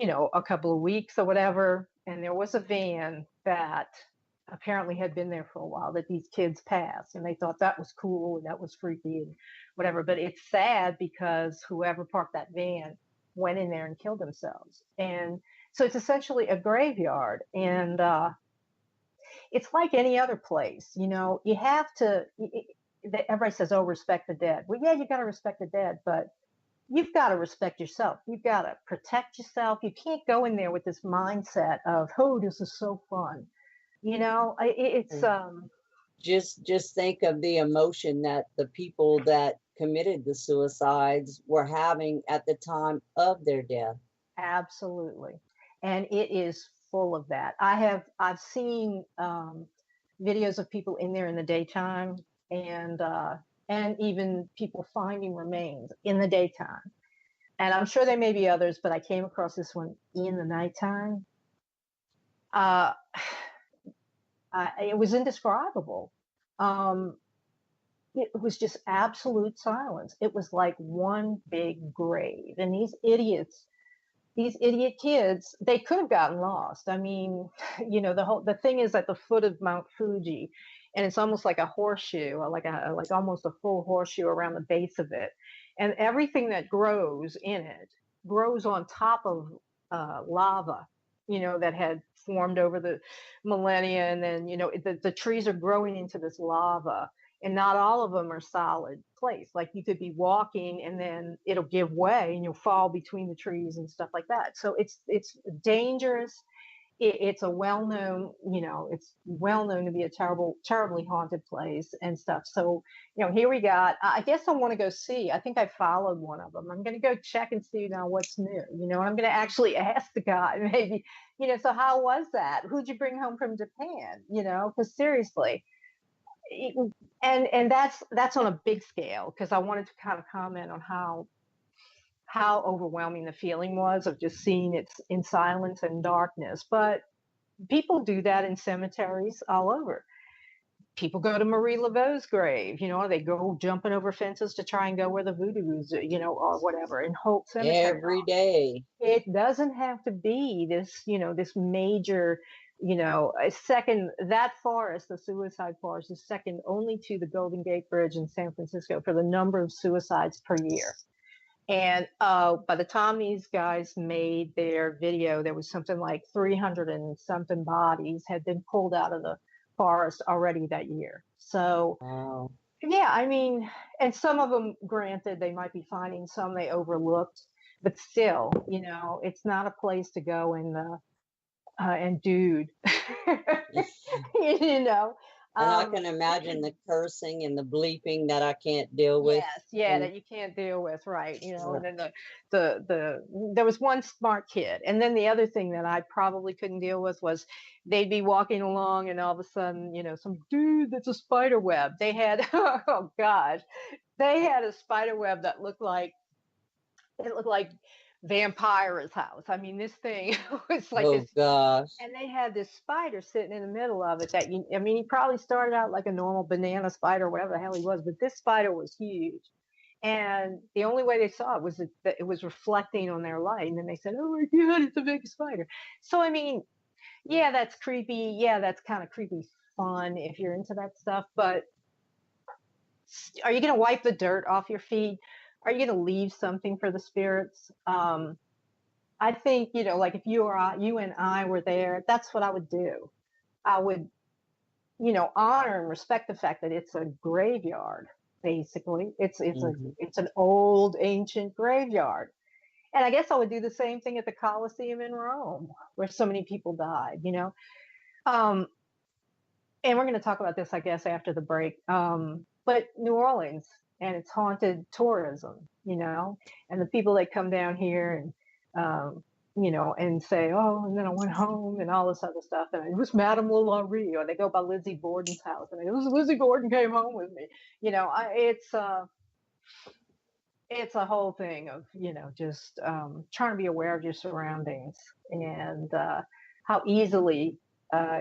a couple of weeks or whatever, and there was a van that apparently had been there for a while that these kids passed, and they thought that was cool and that was freaky and whatever. But it's sad because whoever parked that van went in there and killed themselves. And so it's essentially a graveyard. And it's like any other place. You have to, everybody says, oh, respect the dead. Well, yeah, you got to respect the dead, but you've got to respect yourself. You've got to protect yourself. You can't go in there with this mindset of, oh, this is so fun. It's Just think of the emotion that the people that committed the suicides were having at the time of their death. absolutely, and it is full of that. I've seen videos of people in there in the daytime, and even people finding remains in the daytime. And I'm sure there may be others, but I came across this one in the nighttime. Uh, it was indescribable. Um, it was just absolute silence. It was like one big grave. And these idiot kids, they could have gotten lost. I mean, the thing is at the foot of Mount Fuji, and it's almost like a horseshoe, or like almost a full horseshoe around the base of it. And everything that grows in it grows on top of lava, that had formed over the millennia. And then, the trees are growing into this lava, and not all of them are solid place. Like you could be walking and then it'll give way and you'll fall between the trees and stuff like that. So it's dangerous. It's it's well known to be a terribly haunted place and stuff. So, here we got, I guess I want to go see. I think I followed one of them. I'm going to go check and see now what's new, and I'm going to actually ask the guy maybe, so how was that? Who'd you bring home from Japan? Because seriously, and that's on a big scale, because I wanted to kind of comment on how overwhelming the feeling was of just seeing it in silence and darkness. But people do that in cemeteries all over. People go to Marie Laveau's grave, they go jumping over fences to try and go where the voodoo's, or whatever, in Holt Cemetery. Every day. It doesn't have to be this major, a second. That forest, the suicide forest, is second only to the Golden Gate Bridge in San Francisco for the number of suicides per year. And by the time these guys made their video, there was something like 300 and something bodies had been pulled out of the forest already that year. So, Wow. yeah, I mean, and some of them, granted, they might be finding some they overlooked, but still, it's not a place to go and dude, you know. And I can imagine the cursing and the bleeping that I can't deal with. Yes, yeah, And that you can't deal with, right? And then the there was one smart kid, and then the other thing that I probably couldn't deal with was they'd be walking along, and all of a sudden, some dude that's a spider web. They had oh gosh, they had a spider web that looked like It looked like Vampira's house. I mean, this thing was like Oh this, gosh. and they had this spider sitting in the middle of it that I mean, he probably started out like a normal banana spider, whatever the hell he was, but this spider was huge. And the only way they saw it was that it was reflecting on their light. And then they said, "Oh my God, it's a big spider." So, I mean, yeah, that's creepy. Yeah, that's kind of creepy fun if you're into that stuff. But are you going to wipe the dirt off your feet? Are you going to leave something for the spirits? I think, like if you and I were there, that's what I would do. I would, honor and respect the fact that it's a graveyard. Basically, Hmm. it's an old ancient graveyard. And I guess I would do the same thing at the Colosseum in Rome, where so many people died. Um, and we're going to talk about this, I guess, after the break. But New Orleans and its haunted tourism, and the people that come down here and say, "Oh, and then I went home," and all this other stuff. And it was Madame Lalaurie, or they go by Lizzie Borden's house, and it was Lizzie Borden came home with me. It's a whole thing of just trying to be aware of your surroundings and how easily uh,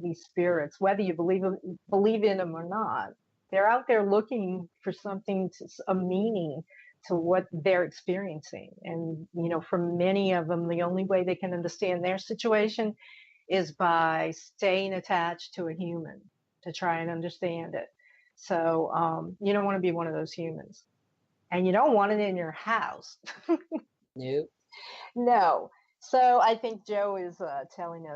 these spirits, whether you believe in them or not, they're out there looking for something, a meaning to what they're experiencing. And for many of them, the only way they can understand their situation is by staying attached to a human to try and understand it. So you don't want to be one of those humans, and you don't want it in your house. Nope. No. So I think Joe is telling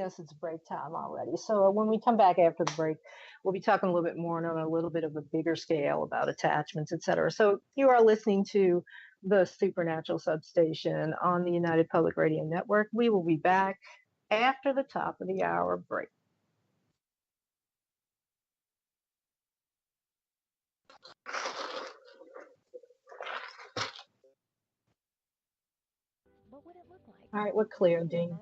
us it's break time already. So when we come back after the break, we'll be talking a little bit more on a little bit of a bigger scale about attachments, etc. So you are listening to the Supernatural Substation on the United Public Radio Network. We will be back after the top of the hour break. All right, we're clear, Dean.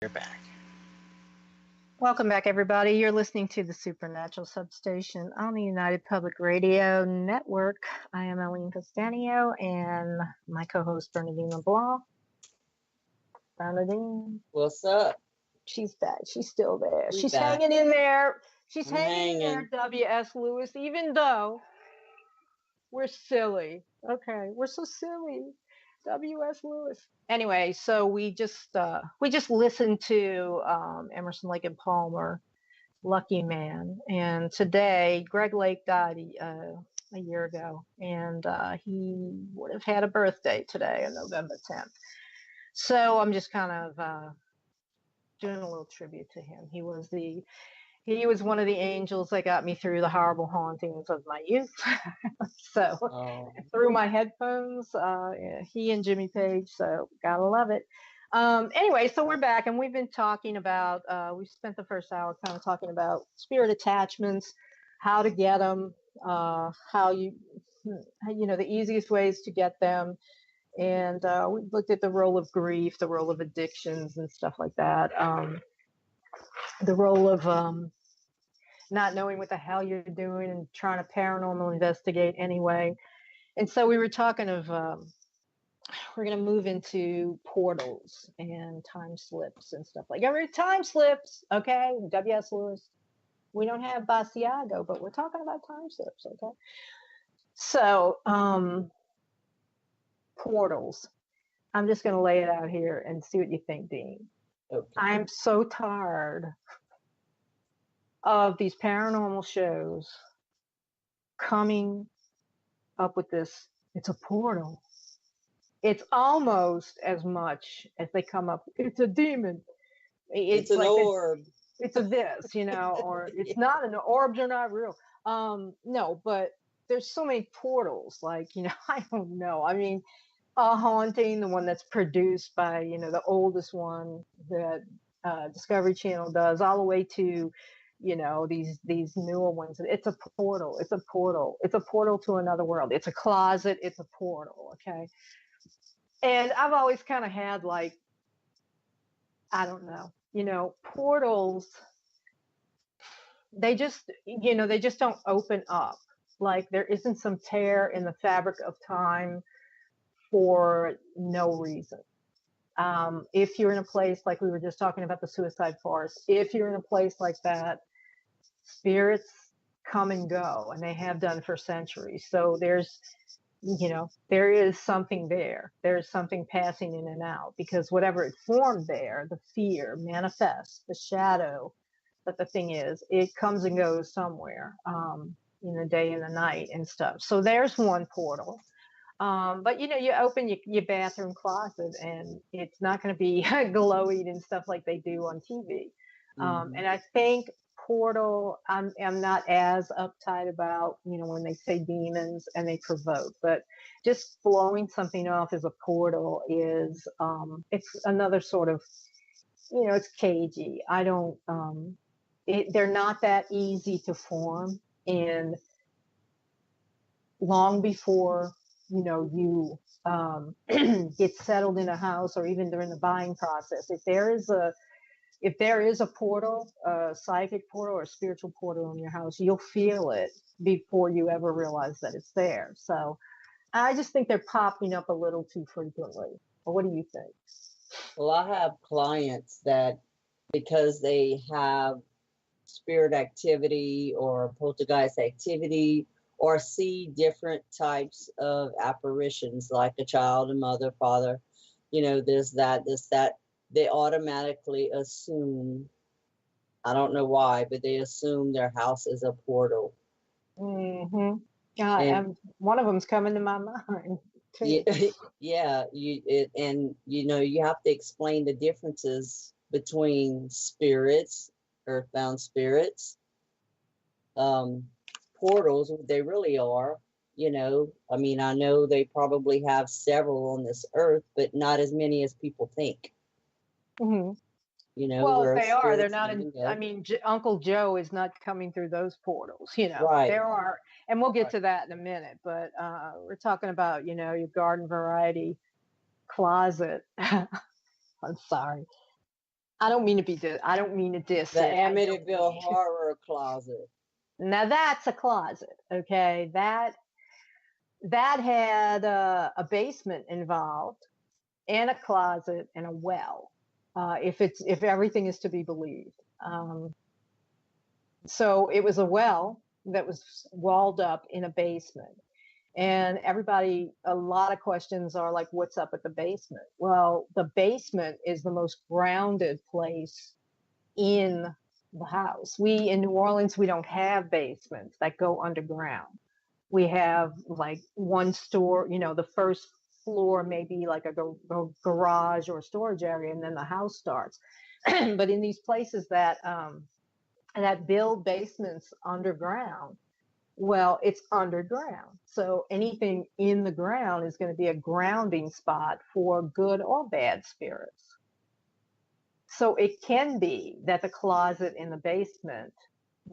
You're back. Welcome back, everybody. You're listening to the Supernatural Substation on the United Public Radio Network. I am Eileen Castanio and my co-host Bernadine LeBlanc. Bernadine. What's up? She's back. She's still there. We She's back. hanging in there. She's I'm hanging in there, W.S. Lewis, even though we're silly. Okay, we're so silly. W.S. Lewis. Anyway, so we just listened to Emerson, Lake and Palmer, Lucky Man, and today Greg Lake died a year ago, and he would have had a birthday today on November 10th. So I'm just kind of doing a little tribute to him. He was one of the angels that got me through the horrible hauntings of my youth. So through my headphones, he and Jimmy Page, so gotta love it. Anyway, so we're back, and we've been talking about, we spent the first hour kind of talking about spirit attachments, how to get them, how you know, the easiest ways to get them. And we looked at the role of grief, the role of addictions and stuff like that. The role of not knowing what the hell you're doing and trying to paranormal investigate anyway. And so we were talking of, we're going to move into portals and time slips and stuff like that. Time slips, okay? W.S. Lewis. We don't have Basiago, but we're talking about time slips, okay? So, portals. I'm just going to lay it out here and see what you think, Dean. Okay. I'm so tired of these paranormal shows coming up with this. It's a portal. It's almost as much as they come up. It's a demon. It's an like orb. It's a this, you know, or it's not an orbs are not real. No, but there's so many portals. Like, you know, I don't know. I mean, a haunting, the one that's produced by, you know, the oldest one that Discovery Channel does, all the way to, you know, these newer ones. It's a portal. It's a portal. It's a portal to another world. It's a closet. It's a portal. Okay. And I've always kind of had like, I don't know, you know, portals, they just, you know, they just don't open up. Like there isn't some tear in the fabric of time for no reason. If you're in a place like we were just talking about the suicide forest, if you're in a place like that, spirits come and go, and they have done for centuries. So there's, you know, there is something there. There's something passing in and out, because whatever it formed there, the fear manifests, the shadow. But the thing is, it comes and goes somewhere in the day and the night and stuff. So there's one portal. But you know, you open your bathroom closet and it's not going to be glowing and stuff like they do on TV. And I think portal, I'm not as uptight about, you know, when they say demons and they provoke, but just blowing something off as a portal is, it's another sort of, you know, it's cagey. I don't, they're not that easy to form, and long before, you know, you get settled in a house, or even during the buying process, if there is a portal, a psychic portal or a spiritual portal in your house, you'll feel it before you ever realize that it's there. So I just think they're popping up a little too frequently. Well, what do you think? Well, I have clients that, because they have spirit activity or poltergeist activity, or see different types of apparitions, like a child, a mother, father, you know, this, that, they automatically assume, I don't know why, but they assume their house is a portal. Mm-hmm. And one of them's coming to my mind too. Yeah, and you know, you have to explain the differences between spirits, earthbound spirits, portals. They really are, you know. I mean, I know they probably have several on this earth, but not as many as people think. Mm-hmm. You know, well, they are. They're not. I mean, Uncle Joe is not coming through those portals. You know, right. There are, and we'll get to that in a minute. But we're talking about, you know, your garden variety closet. I'm sorry. I don't mean to be I don't mean to diss The it. I don't Amityville mean- horror closet. Now that's a closet, okay? That had a basement involved, and a closet, and a well, if everything is to be believed. So it was a well that was walled up in a basement. And everybody, a lot of questions are like, what's up at the basement? Well, the basement is the most grounded place in the house. We in New Orleans, we don't have basements that go underground. We have like one store, the first floor may be like a garage or a storage area, and then the house starts. But in these places that build basements underground, well, it's underground. So anything in the ground is going to be a grounding spot for good or bad spirits. So it can be that the closet in the basement,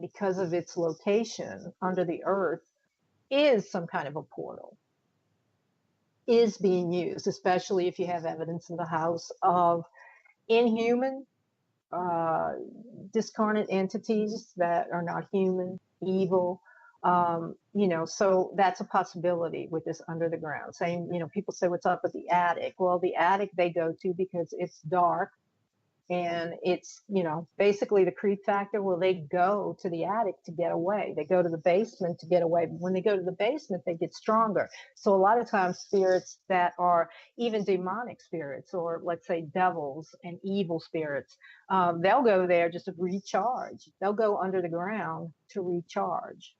because of its location under the earth, is some kind of a portal, is being used, especially if you have evidence in the house of inhuman, discarnate entities that are not human, evil. So that's a possibility with this under the ground. Same, people say, what's up with the attic? Well, the attic they go to because it's dark, and it's, basically the creep factor. Well, they go to the attic to get away. They go to the basement to get away. But when they go to the basement, they get stronger. So a lot of times spirits that are even demonic spirits, or let's say devils and evil spirits, they'll go there just to recharge. They'll go under the ground to recharge.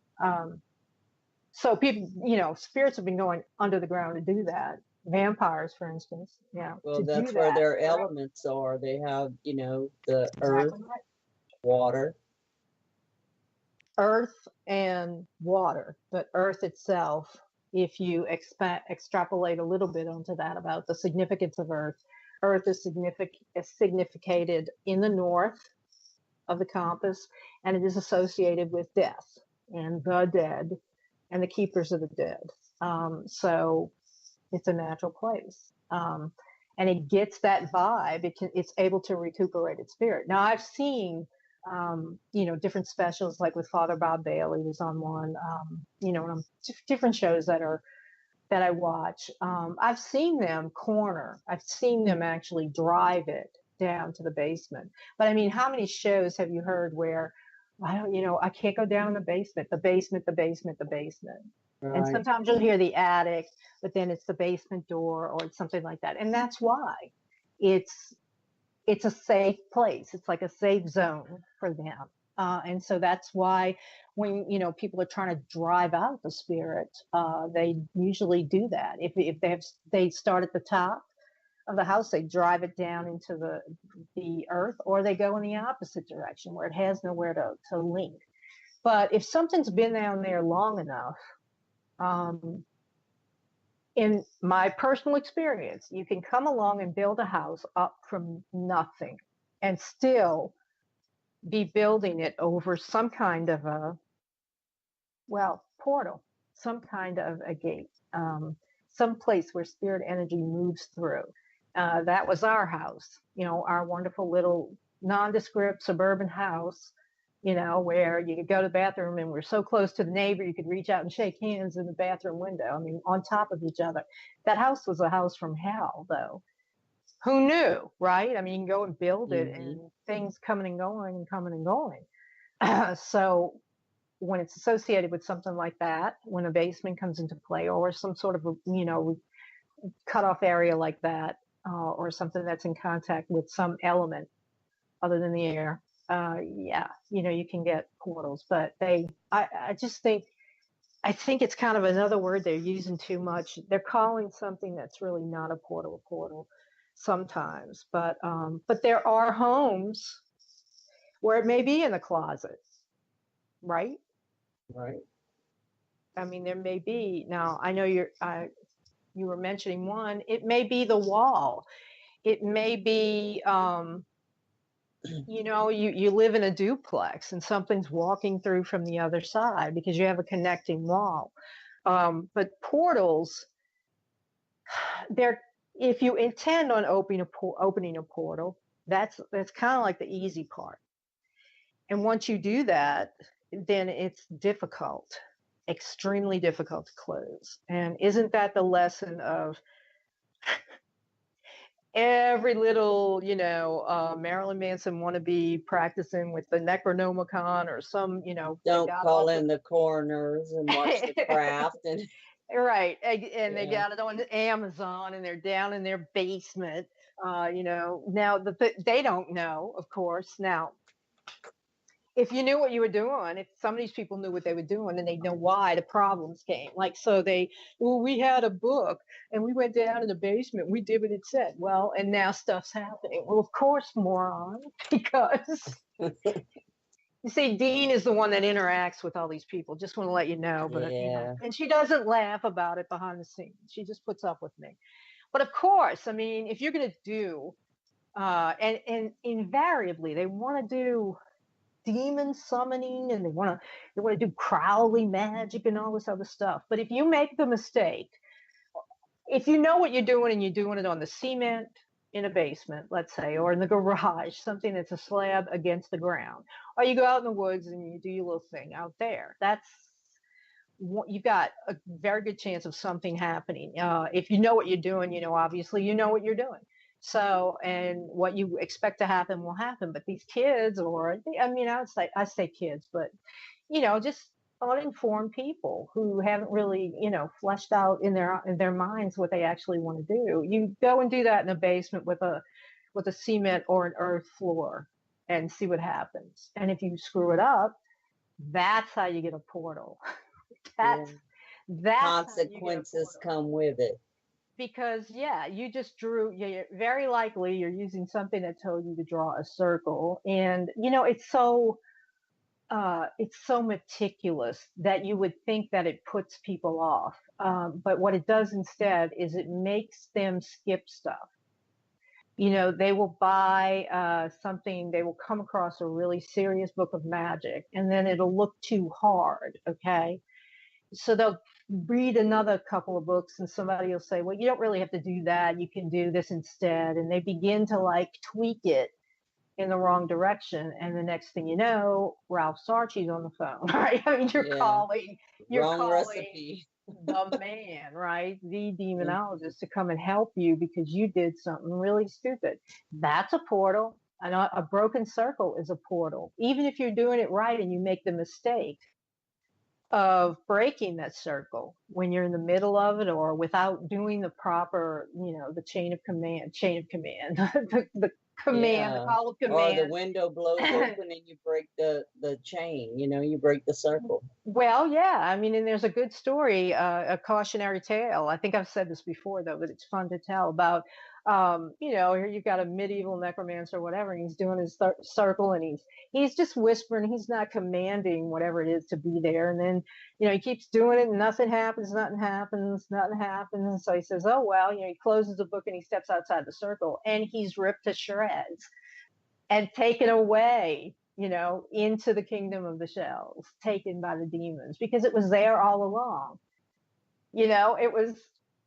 So people, spirits have been going under the ground to do that. Vampires, for instance, Well, that's where their elements are. They have, the earth, right. water. Earth and water, but earth itself, if you extrapolate a little bit onto that about the significance of earth is significated in the north of the compass, and it is associated with death and the dead and the keepers of the dead. So it's a natural place. And it gets that vibe. It's able to recuperate its spirit. Now, I've seen, different specials, like with Father Bob Bailey was on one, different shows that I watch. I've seen them corner. I've seen them actually drive it down to the basement. But I mean, how many shows have you heard where, I can't go down in the basement, the basement, the basement, the basement. Right. And sometimes you'll hear the attic, but then it's the basement door or it's something like that. And that's why it's a safe place. It's like a safe zone for them. And so that's why when, people are trying to drive out the spirit, they usually do that. If they start at the top of the house, they drive it down into the earth, or they go in the opposite direction where it has nowhere to link. But if something's been down there long enough, in my personal experience, you can come along and build a house up from nothing and still be building it over some kind of portal, some kind of a gate, some place where spirit energy moves through. That was our house, our wonderful little nondescript suburban house, where you could go to the bathroom, and we're so close to the neighbor, you could reach out and shake hands in the bathroom window. I mean, on top of each other. That house was a house from hell, though. Who knew, right? I mean, you can go and build it, and things coming and going and coming and going. So when it's associated with something like that, when a basement comes into play, or some sort of, cut off area like that, or something that's in contact with some element other than the air, you can get portals. But I just think, it's kind of another word they're using too much. They're calling something that's really not a portal sometimes. But there are homes where it may be in the closet, right? Right. I mean, there may be. Now, I know you were mentioning one. It may be the wall. It may be, you live in a duplex and something's walking through from the other side because you have a connecting wall. But portals, if you intend on opening a portal, That's kind of like the easy part. And once you do that, then it's difficult, extremely difficult to close. And isn't that the lesson of every little, Marilyn Manson wannabe practicing with the Necronomicon or some, they Don't got call off in the coroners and watch the craft and right. And they yeah. got it on Amazon and they're down in their basement. Now they don't know, of course. Now, if you knew what you were doing, if some of these people knew what they were doing and they know why the problems came, like, well, we had a book and we went down in the basement, we did what it said. Well, and now stuff's happening. Well, of course, moron, because you see, Dean is the one that interacts with all these people. Just want to let you know, but Yeah. and she doesn't laugh about it behind the scenes. She just puts up with me. But of course, I mean, if you're going to do, and invariably they want to do demon summoning and they want to do Crowley magic and all this other stuff. But if you make the mistake, if you know what you're doing and you're doing it on the cement in a basement, let's say, or in the garage, something that's a slab against the ground, or you go out in the woods and you do your little thing out there, you've got a very good chance of something happening. If you know what you're doing, obviously you know what you're doing. So, and what you expect to happen will happen. But these kids, I say kids, but just uninformed people who haven't really, fleshed out in their minds what they actually want to do. You go and do that in a basement with a cement or an earth floor and see what happens. And if you screw it up, that's how you get a portal. That's Yeah. that's how you get a Consequences portal. come with it. Because you just very likely you're using something that told you to draw a circle, and it's so meticulous that you would think that it puts people off, but what it does instead is it makes them skip stuff. They will buy something, they will come across a really serious book of magic and then it'll look too hard, okay? So they'll read another couple of books and somebody will say, well, you don't really have to do that, you can do this instead, and they begin to like tweak it in the wrong direction, and the next thing you know, Ralph Sarchi's on the phone. Right? I mean, you're Yeah. Wrong calling recipe. the man, right, the demonologist, to come and help you because you did something really stupid. That's a portal. And a broken circle is a portal. Even if you're doing it right and you make the mistake of breaking that circle when you're in the middle of it or without doing the proper, the chain of command, the command, the Yeah. call of Or the command. window blows open and you break the chain, you break the circle. Well, yeah, I mean, and there's a good story, a cautionary tale. I think I've said this before, though, but it's fun to tell about, here you've got a medieval necromancer or whatever, and he's doing his circle, and he's just whispering. He's not commanding whatever it is to be there. And then, he keeps doing it, and nothing happens, nothing happens, nothing happens. And so he says, oh, well, he closes the book and he steps outside the circle, and he's ripped to shreds and taken away, into the kingdom of the shells, taken by the demons, because it was there all along. It was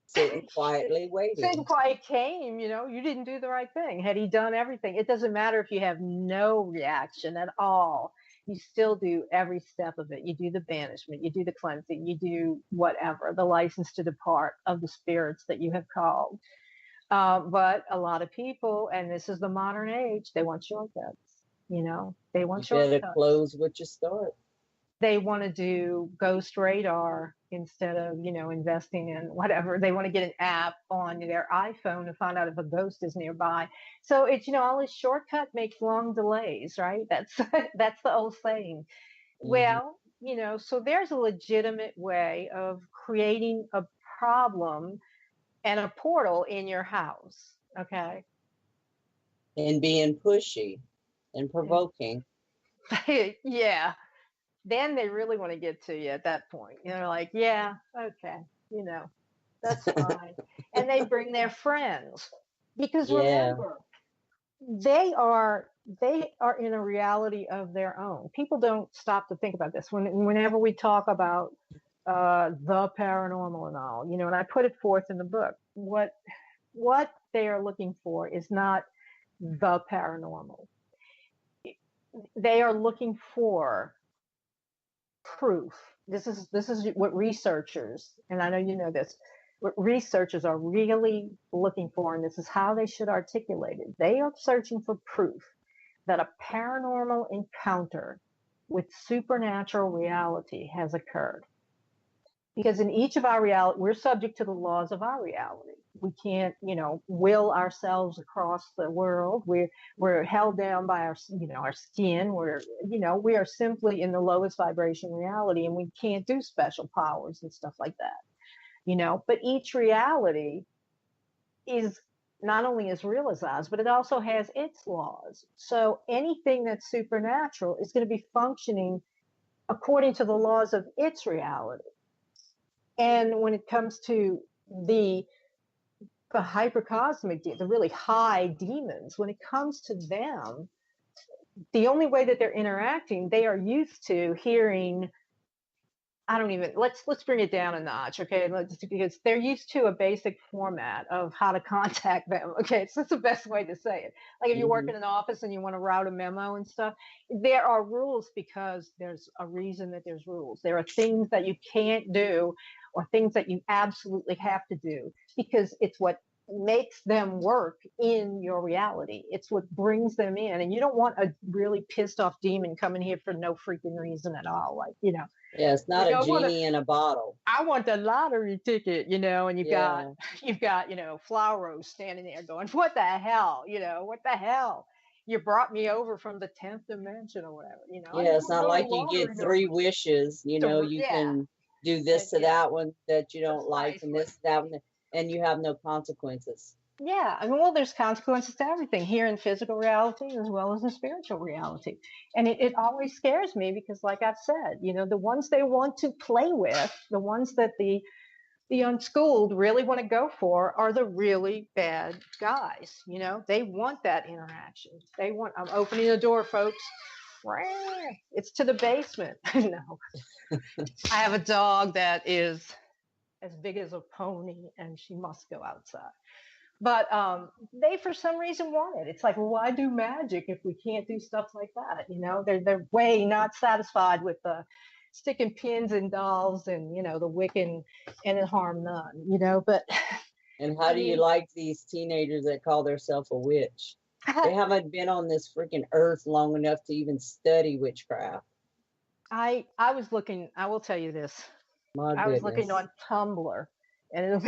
Sitting quietly sitting waiting. quiet came, you didn't do the right thing. Had he done everything, it doesn't matter if you have no reaction at all. You still do every step of it. You do the banishment, you do the cleansing, you do whatever, the license to depart of the spirits that you have called. But a lot of people, and this is the modern age, they want shortcuts. They want You better shortcuts. close what you start. They want to do ghost radar instead of, investing in whatever. They want to get an app on their iPhone to find out if a ghost is nearby. So it's, always shortcut makes long delays, right? That's that's the old saying. Mm-hmm. Well, so there's a legitimate way of creating a problem and a portal in your house. Okay. And being pushy and provoking. Yeah. Then they really want to get to you at that point. Like, yeah, okay, that's fine. And they bring their friends because Yeah. remember, they are in a reality of their own. People don't stop to think about this. Whenever we talk about the paranormal and all, and I put it forth in the book, what they are looking for is not the paranormal. They are looking for proof. This is what researchers, and I know you know this, what researchers are really looking for, and this is how they should articulate it. They are searching for proof that a paranormal encounter with supernatural reality has occurred. Because in each of our reality, we're subject to the laws of our reality. We can't, will ourselves across the world. We're held down by our skin. We are simply in the lowest vibration reality, and we can't do special powers and stuff like that. But each reality is not only as real as ours, but it also has its laws. So anything that's supernatural is going to be functioning according to the laws of its reality. And when it comes to the hypercosmic, the really high demons, when it comes to them, the only way that they're interacting, they are used to hearing. Let's bring it down a notch, okay? Because they're used to a basic format of how to contact them. Okay, so that's the best way to say it. Like if you work in an office and you want to route a memo and stuff, there are rules because there's a reason that there's rules. There are things that you can't do or things that you absolutely have to do because it's what makes them work in your reality. It's what brings them in. And you don't want a really pissed off demon coming here for no freaking reason at all. Yeah, it's not a genie in a bottle. I want the lottery ticket, and you've got Flower Rose standing there going, what the hell? What the hell? You brought me over from the 10th dimension or whatever, Yeah, it's not like you get 3 wishes, you can do this to that one that you don't like, and this, that one, and you have no consequences. Yeah, well, there's consequences to everything here in physical reality as well as in spiritual reality. And it always scares me because, like I've said, the ones they want to play with, the ones that the unschooled really want to go for are the really bad guys. They want that interaction. I'm opening the door, folks. It's to the basement. No. I have a dog that is as big as a pony and she must go outside. But they, for some reason, want it. It's like, well, why do magic if we can't do stuff like that? They're way not satisfied with the sticking pins in dolls and the Wiccan and it harm none. But and how do you like these teenagers that call themselves a witch? They haven't been on this freaking earth long enough to even study witchcraft. I was looking. I will tell you this. I was looking on Tumblr. And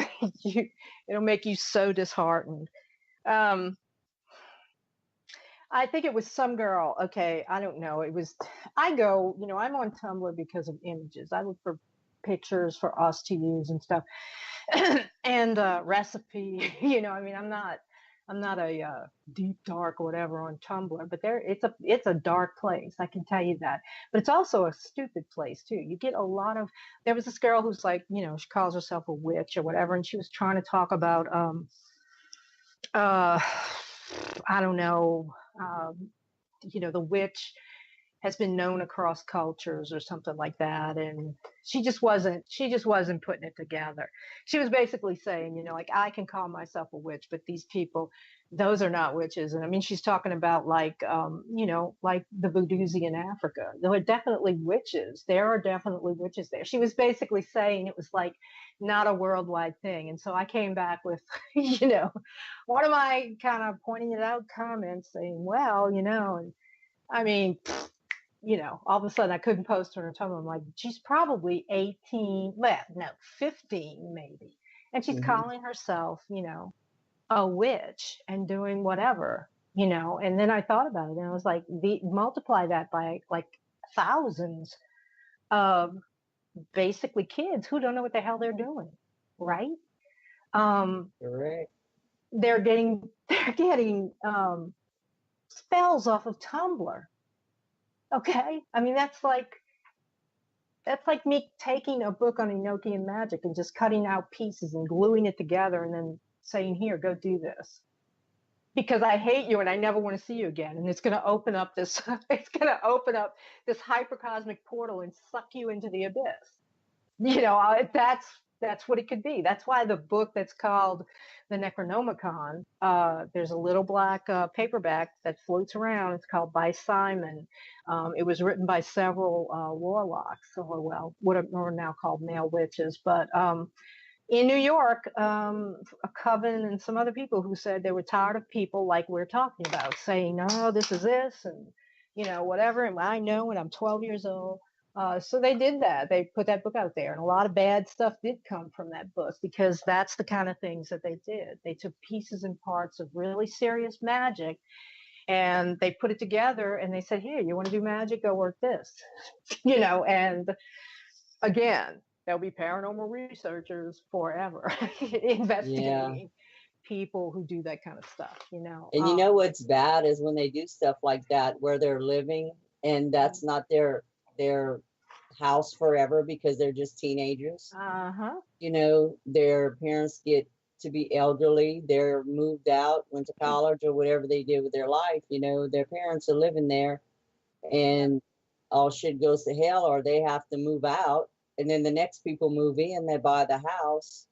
it'll make you so disheartened. I think it was some girl. Okay, I don't know. I'm on Tumblr because of images. I look for pictures for us to use and stuff, and recipe. I'm not a deep dark or whatever on Tumblr, but it's a dark place. I can tell you that. But it's also a stupid place too. You get a lot of. There was this girl who's like, she calls herself a witch or whatever, and she was trying to talk about, I don't know, the witch has been known across cultures or something like that, and she just wasn't putting it together. She was basically saying, like, I can call myself a witch, but these people, those are not witches. And I mean, she's talking about like like the voodoos in Africa. There are definitely witches. There are definitely witches there. She was basically saying it was like not a worldwide thing. And so I came back with one of my kind of pointing it out comments saying, well, and I mean, all of a sudden I couldn't post her on Tumblr. I'm like, she's probably 18, well, no, 15 maybe. And she's calling herself, a witch and doing whatever, and then I thought about it and I was like, multiply that by like thousands of basically kids who don't know what the hell they're doing. Right. Correct. They're getting spells off of Tumblr. Okay. I mean, that's like me taking a book on Enochian magic and just cutting out pieces and gluing it together and then saying, here, go do this. Because I hate you and I never want to see you again. And it's going to open up this hypercosmic portal and suck you into the abyss. That's That's what it could be. That's why the book that's called the Necronomicon, there's a little black paperback that floats around. It's called By Simon. It was written by several warlocks, or well, what are now called male witches. But in New York, a coven and some other people who said they were tired of people like we're talking about saying, no, this is this, and whatever. And I know when I'm 12 years old. So they did that. They put that book out there, and a lot of bad stuff did come from that book because that's the kind of things that they did. They took pieces and parts of really serious magic and they put it together and they said, here, you want to do magic? Go work this, and again, there'll be paranormal researchers forever investigating people who do that kind of stuff, And you know what's bad is when they do stuff like that where they're living and that's not their house forever because they're just teenagers. Their parents get to be elderly, they're moved out, went to college or whatever they did with their life, their parents are living there and all shit goes to hell, or they have to move out and then the next people move in, they buy the house.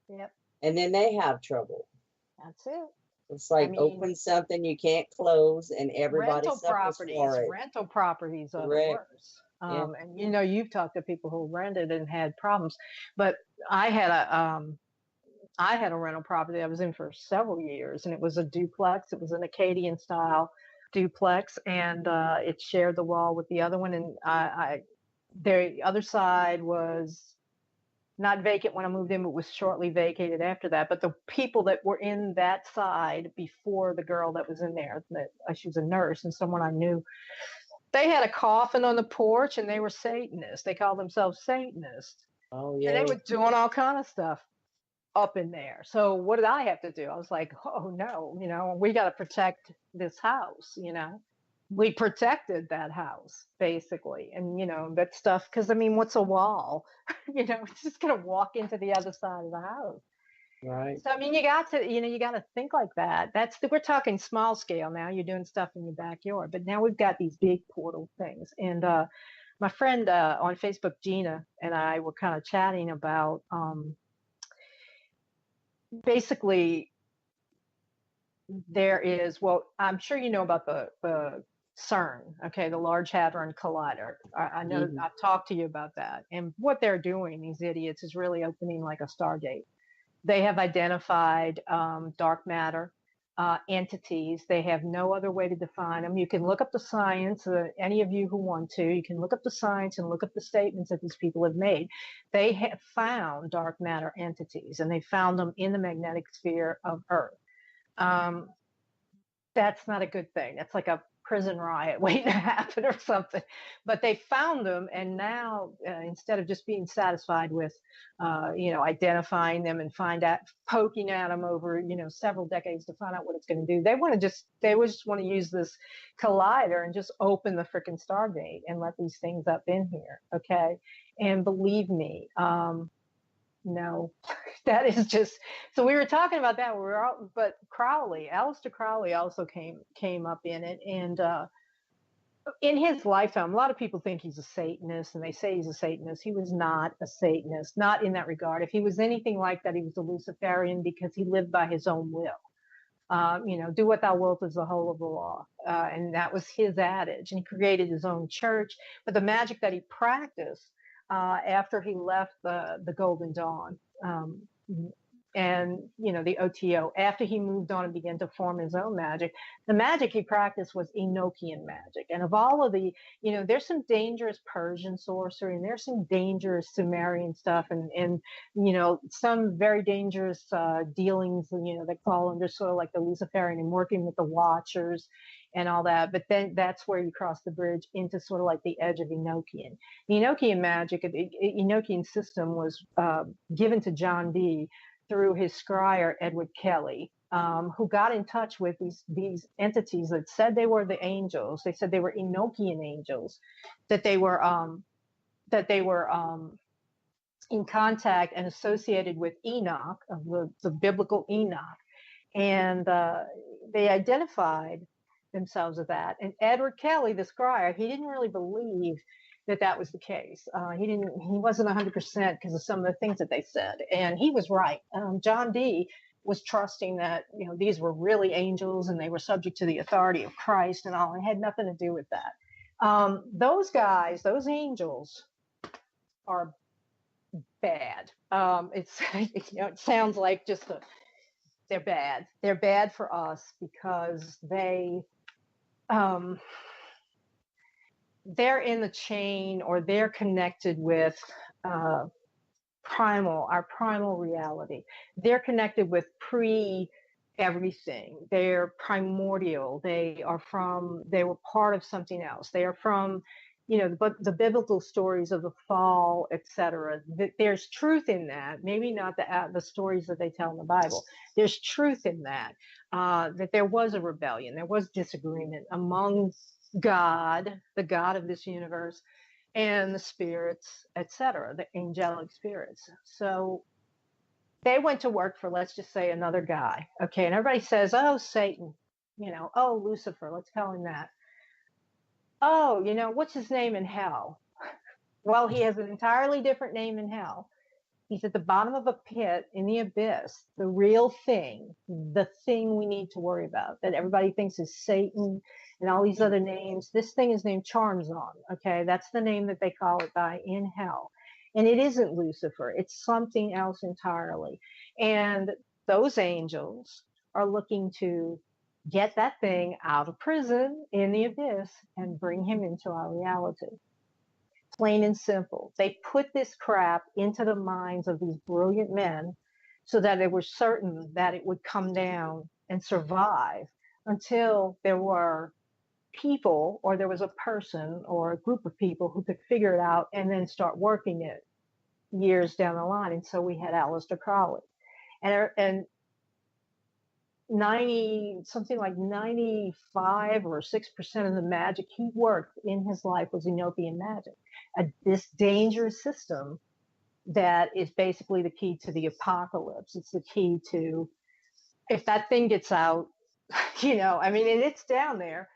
Yep. And then they have trouble. That's it. It's like open something you can't close and everybody suffers for it. Rental properties are the worst. And you've talked to people who rented and had problems, but I had a rental property I was in for several years, and it was a duplex. It was an Acadian style duplex, and it shared the wall with the other one. And the other side was not vacant when I moved in, but was shortly vacated after that. But the people that were in that side before the girl that was in there, she was a nurse and someone I knew, they had a coffin on the porch and they were Satanists. They called themselves Satanists. Oh, yeah. And they were doing all kind of stuff up in there. So what did I have to do? I was like, oh no, we got to protect this house, We protected that house basically. And, that stuff, because what's a wall? It's just going to walk into the other side of the house. Right. So, you got to think like that. We're talking small scale now. You're doing stuff in your backyard, but now we've got these big portal things. And my friend on Facebook, Gina, and I were kind of chatting about basically there is, I'm sure you know about the CERN, okay, the Large Hadron Collider. I know I've talked to you about that. And what they're doing, these idiots, is really opening like a Stargate. They have identified dark matter entities. They have no other way to define them. You can look up the science, any of you who want to, you can look up the science and look up the statements that these people have made. They have found dark matter entities, and they found them in the magnetic sphere of Earth. That's not a good thing. That's like a prison riot waiting to happen or something. But they found them, and now instead of just being satisfied with, identifying them and poking at them over, several decades to find out what it's going to do, they just want to use this collider and just open the freaking Stargate and let these things up in here, okay? And believe me, no, that is just, so we were talking about that. But Aleister Crowley also came up in it. And in his lifetime, a lot of people think he's a Satanist and they say he's a Satanist. He was not a Satanist, not in that regard. If he was anything like that, he was a Luciferian because he lived by his own will. Do what thou wilt is the whole of the law. And that was his adage. And he created his own church. But the magic that he practiced after he left the Golden Dawn and the OTO, after he moved on and began to form his own magic, the magic he practiced was Enochian magic. And of all of the, there's some dangerous Persian sorcery, and there's some dangerous Sumerian stuff, and some very dangerous dealings, that fall under sort of like the Luciferian and working with the Watchers and all that. But then that's where you cross the bridge into sort of like the edge of Enochian. Enochian magic, the Enochian system was given to John Dee through his scryer, Edward Kelly, who got in touch with these entities that said they were the angels. They said they were Enochian angels, that they were in contact and associated with Enoch, of the biblical Enoch. And they identified themselves with that. And Edward Kelly, the scryer, he didn't really believe that was the case. He wasn't 100% because of some of the things that they said, and he was right. John Dee was trusting that, you know, these were really angels and they were subject to the authority of Christ and all. It had nothing to do with that. Those guys, those angels, are bad. It's you know, it sounds like just they're bad. They're bad for us because they're in the chain, or they're connected with our primal reality. They're connected with everything. They're primordial. They were part of something else. They are from, you know, the biblical stories of the fall, etc. There's truth in that. Maybe not the stories that they tell in the Bible. There's truth in that. That there was a rebellion. There was disagreement among God, the God of this universe, and the spirits, etc., the angelic spirits. So they went to work for, let's just say, another guy. Okay. And everybody says, oh, Satan, you know, oh, Lucifer, let's call him that. Oh, you know, what's his name in hell? Well, he has an entirely different name in hell. He's at the bottom of a pit in the abyss, the real thing, the thing we need to worry about that everybody thinks is Satan and all these other names. This thing is named Charmzon. Okay. That's the name that they call it by in hell. And it isn't Lucifer. It's something else entirely. And those angels are looking to get that thing out of prison in the abyss and bring him into our reality. Plain and simple. They put this crap into the minds of these brilliant men so that they were certain that it would come down and survive until there were people, or there was a person or a group of people who could figure it out and then start working it years down the line. And so we had Aleister Crowley. And something like 95 or 6% of the magic he worked in his life was Enochian magic. This dangerous system that is basically the key to the apocalypse. It's the key to, if that thing gets out, you know, I mean, and it's down there,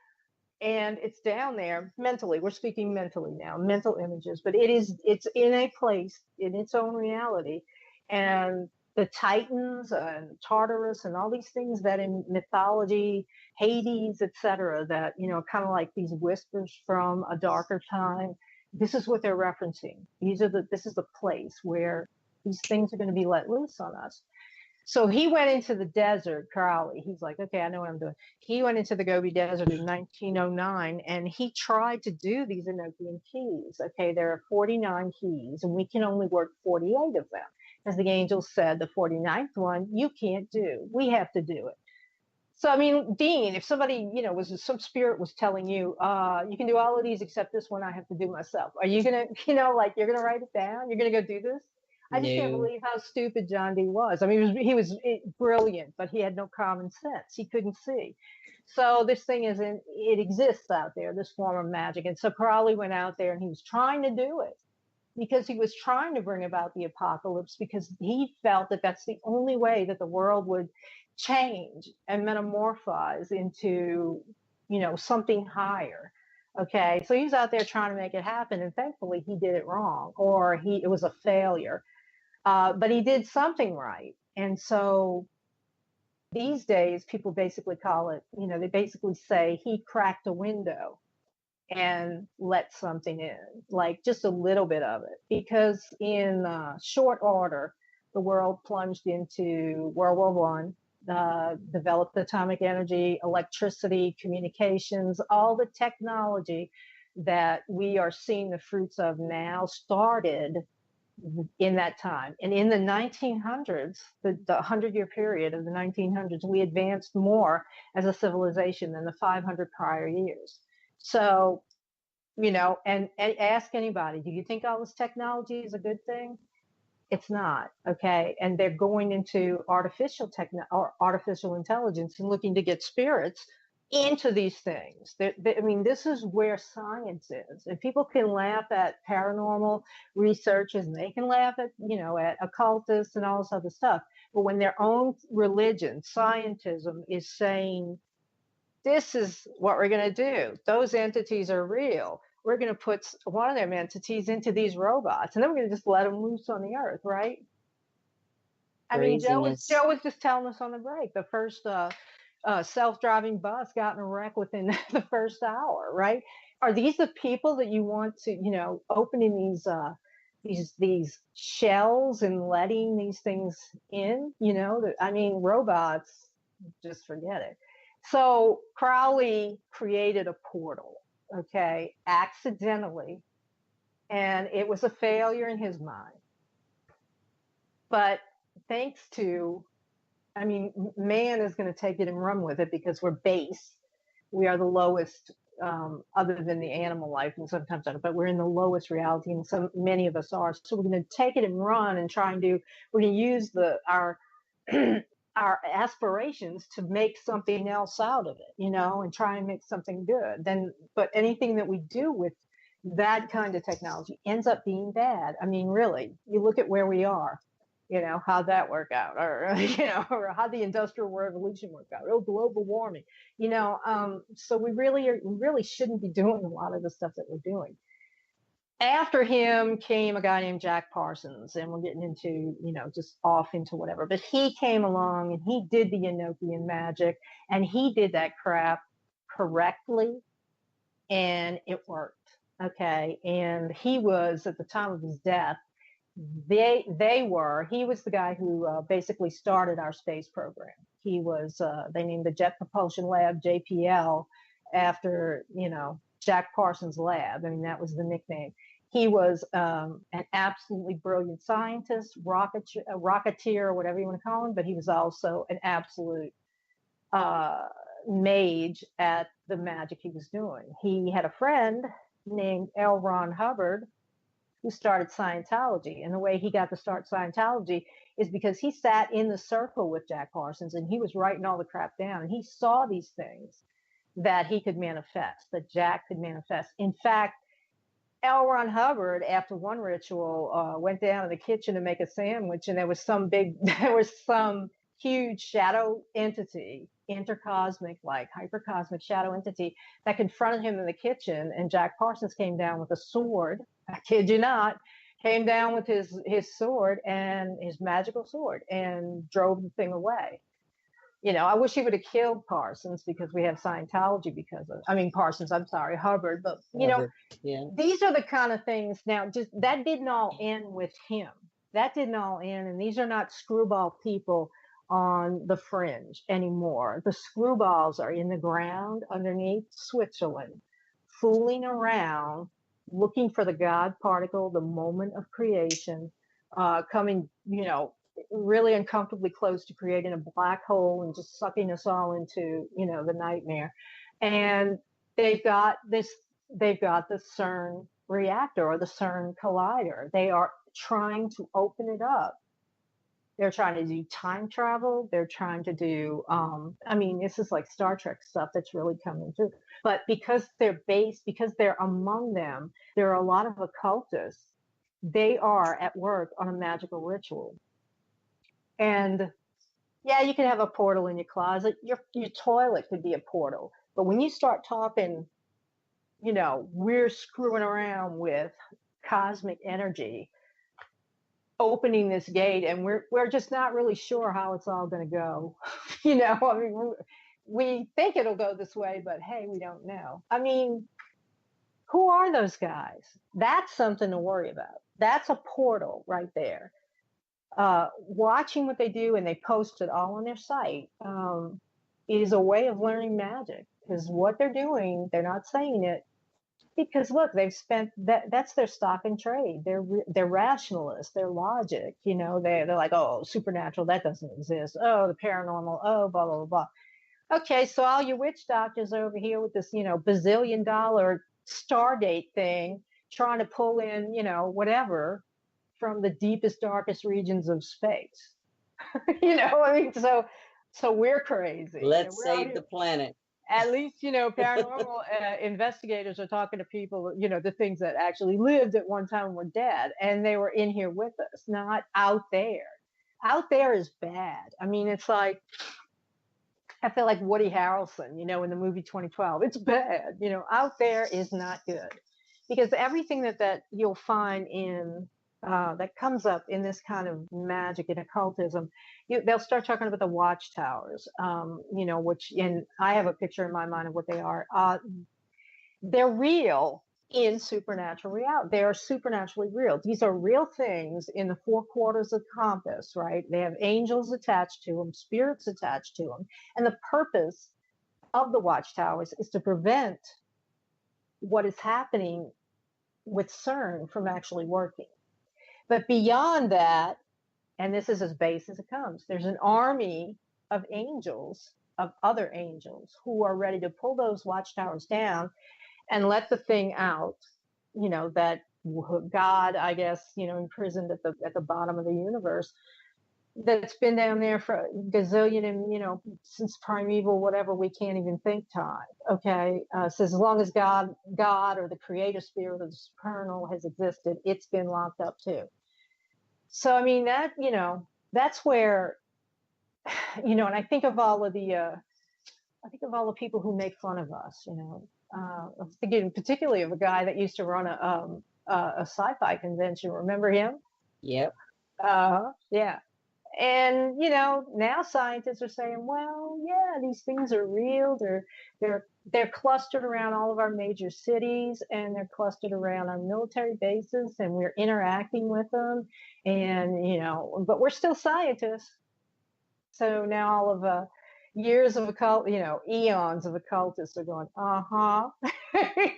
and it's down there mentally. We're speaking mentally now, mental images, but it's in a place in its own reality. And the Titans and Tartarus and all these things that in mythology, Hades, etc., that, you know, kind of like these whispers from a darker time. This is what they're referencing. This is the place where these things are going to be let loose on us. So he went into the desert, Crowley. He's like, okay, I know what I'm doing. He went into the Gobi Desert in 1909, and he tried to do these Enochian keys. Okay, there are 49 keys, and we can only work 48 of them. As the angel said, the 49th one, you can't do. We have to do it. So, I mean, Dean, if somebody, you know, some spirit was telling you, you can do all of these except this one I have to do myself. Are you going to, you know, like, you're going to write it down? You're going to go do this? I just can't believe how stupid John Dee was. I mean, he was brilliant, but he had no common sense. He couldn't see. So this thing it exists out there, this form of magic. And so Crowley went out there and he was trying to do it because he was trying to bring about the apocalypse, because he felt that that's the only way that the world would change and metamorphose into, you know, something higher. Okay. So he was out there trying to make it happen. And thankfully he did it wrong, or it was a failure. But he did something right. And so these days, people basically call it, you know, they basically say he cracked a window and let something in, like just a little bit of it. Because in short order, the world plunged into World War I, developed atomic energy, electricity, communications, all the technology that we are seeing the fruits of now started in that time. And in the 1900s, the 100-year period of the 1900s, we advanced more as a civilization than the 500 prior years. So, you know, and ask anybody, do you think all this technology is a good thing? It's not. Okay. And they're going into artificial intelligence and looking to get spirits into these things. I mean, this is where science is. And people can laugh at paranormal researchers, and they can laugh at, you know, at occultists and all this other stuff. But when their own religion, scientism, is saying, this is what we're going to do, those entities are real, we're going to put one of them entities into these robots, and then we're going to just let them loose on the earth, right? I mean, Craziness. Joe was just telling us on the break. The first self-driving bus got in a wreck within the first hour, right? Are these the people that you want to, opening these shells and letting these things in? I mean, robots, just forget it. So Crowley created a portal, okay, accidentally, and it was a failure in his mind. But thanks to, I mean, man is going to take it and run with it because we're base. We are the lowest, other than the animal life, and sometimes, but we're in the lowest reality, and many of us are. So we're going to take it and run and try and we're going to use our our aspirations to make something else out of it, and try and make something good. But anything that we do with that kind of technology ends up being bad. I mean, really, you look at where we are. How'd that work out? Or, or how the Industrial Revolution worked out? Oh, global warming, so we really shouldn't be doing a lot of the stuff that we're doing. After him came a guy named Jack Parsons, and we're getting into, just off into whatever, but he came along and he did the Enochian magic, and he did that crap correctly, and it worked. Okay. And he was, at the time of his death, he was the guy who basically started our space program. He was, they named the Jet Propulsion Lab JPL after, Jack Parsons' lab. I mean, that was the nickname. He was an absolutely brilliant scientist, rocketeer, or whatever you want to call him, but he was also an absolute mage at the magic he was doing. He had a friend named L. Ron Hubbard, who started Scientology. And the way he got to start Scientology is because he sat in the circle with Jack Parsons, and he was writing all the crap down, and he saw these things that he could manifest, that Jack could manifest. In fact, L. Ron Hubbard, after one ritual, went down in the kitchen to make a sandwich, and there was some huge shadow entity, intercosmic, like hypercosmic shadow entity, that confronted him in the kitchen, and Jack Parsons came down with a sword. I kid you not, came down with his sword, and his magical sword, and drove the thing away. I wish he would have killed Parsons, because we have Scientology Parsons, I'm sorry, Hubbard. But, Yeah. These are the kind of things. Now, just that didn't all end with him. That didn't all end. And these are not screwball people on the fringe anymore. The screwballs are in the ground underneath Switzerland, fooling around, looking for the God particle, the moment of creation, coming, really uncomfortably close to creating a black hole and just sucking us all into, the nightmare. And they've got the CERN reactor, or the CERN collider. They are trying to open it up. They're trying to do time travel. They're trying to do, this is like Star Trek stuff that's really coming through. But because they're among them, there are a lot of occultists. They are at work on a magical ritual. And yeah, you can have a portal in your closet. Your toilet could be a portal. But when you start talking, we're screwing around with cosmic energy, opening this gate, and we're just not really sure how it's all going to go. We think it'll go this way, but hey, we don't know. Who are those guys? That's something to worry about. That's a portal right there. Watching what they do, and they post it all on their site, is a way of learning magic, because what they're doing, they're not saying it, because look, they've spent that's their stock and trade. They're rationalists, they're logic, they're like, oh, supernatural, that doesn't exist. Oh, the paranormal, oh, blah, blah, blah. Okay, so all you witch doctors over here with this, bazillion-dollar Stargate thing, trying to pull in, whatever, from the deepest, darkest regions of space. So we're crazy. Let's save the planet. At least, paranormal investigators are talking to people, the things that actually lived at one time and were dead, and they were in here with us, not out there. Out there is bad. It's like, I feel like Woody Harrelson, in the movie 2012. It's bad. Out there is not good. because everything that you'll find in that comes up in this kind of magic and occultism, they'll start talking about the watchtowers, which, and I have a picture in my mind of what they are. They're real in supernatural reality. They are supernaturally real. These are real things in the four quarters of the compass, right? They have angels attached to them, spirits attached to them. And the purpose of the watchtowers is to prevent what is happening with CERN from actually working. But beyond that, and this is as base as it comes, there's an army of angels, of other angels, who are ready to pull those watchtowers down and let the thing out, that God, I guess, imprisoned at the bottom of the universe, that's been down there for a gazillion and, since primeval, whatever, we can't even think time. Okay. So as long as God or the creator spirit or the supernal has existed, it's been locked up too. So, I mean, that's where, and I think of all of the people who make fun of us, I'm thinking particularly of a guy that used to run a sci-fi convention. Remember him? Yep. Yeah. And, now scientists are saying, well, yeah, these things are real. They're clustered around all of our major cities, and they're clustered around our military bases, and we're interacting with them. And, but we're still scientists. So now all of years of eons of occultists are going,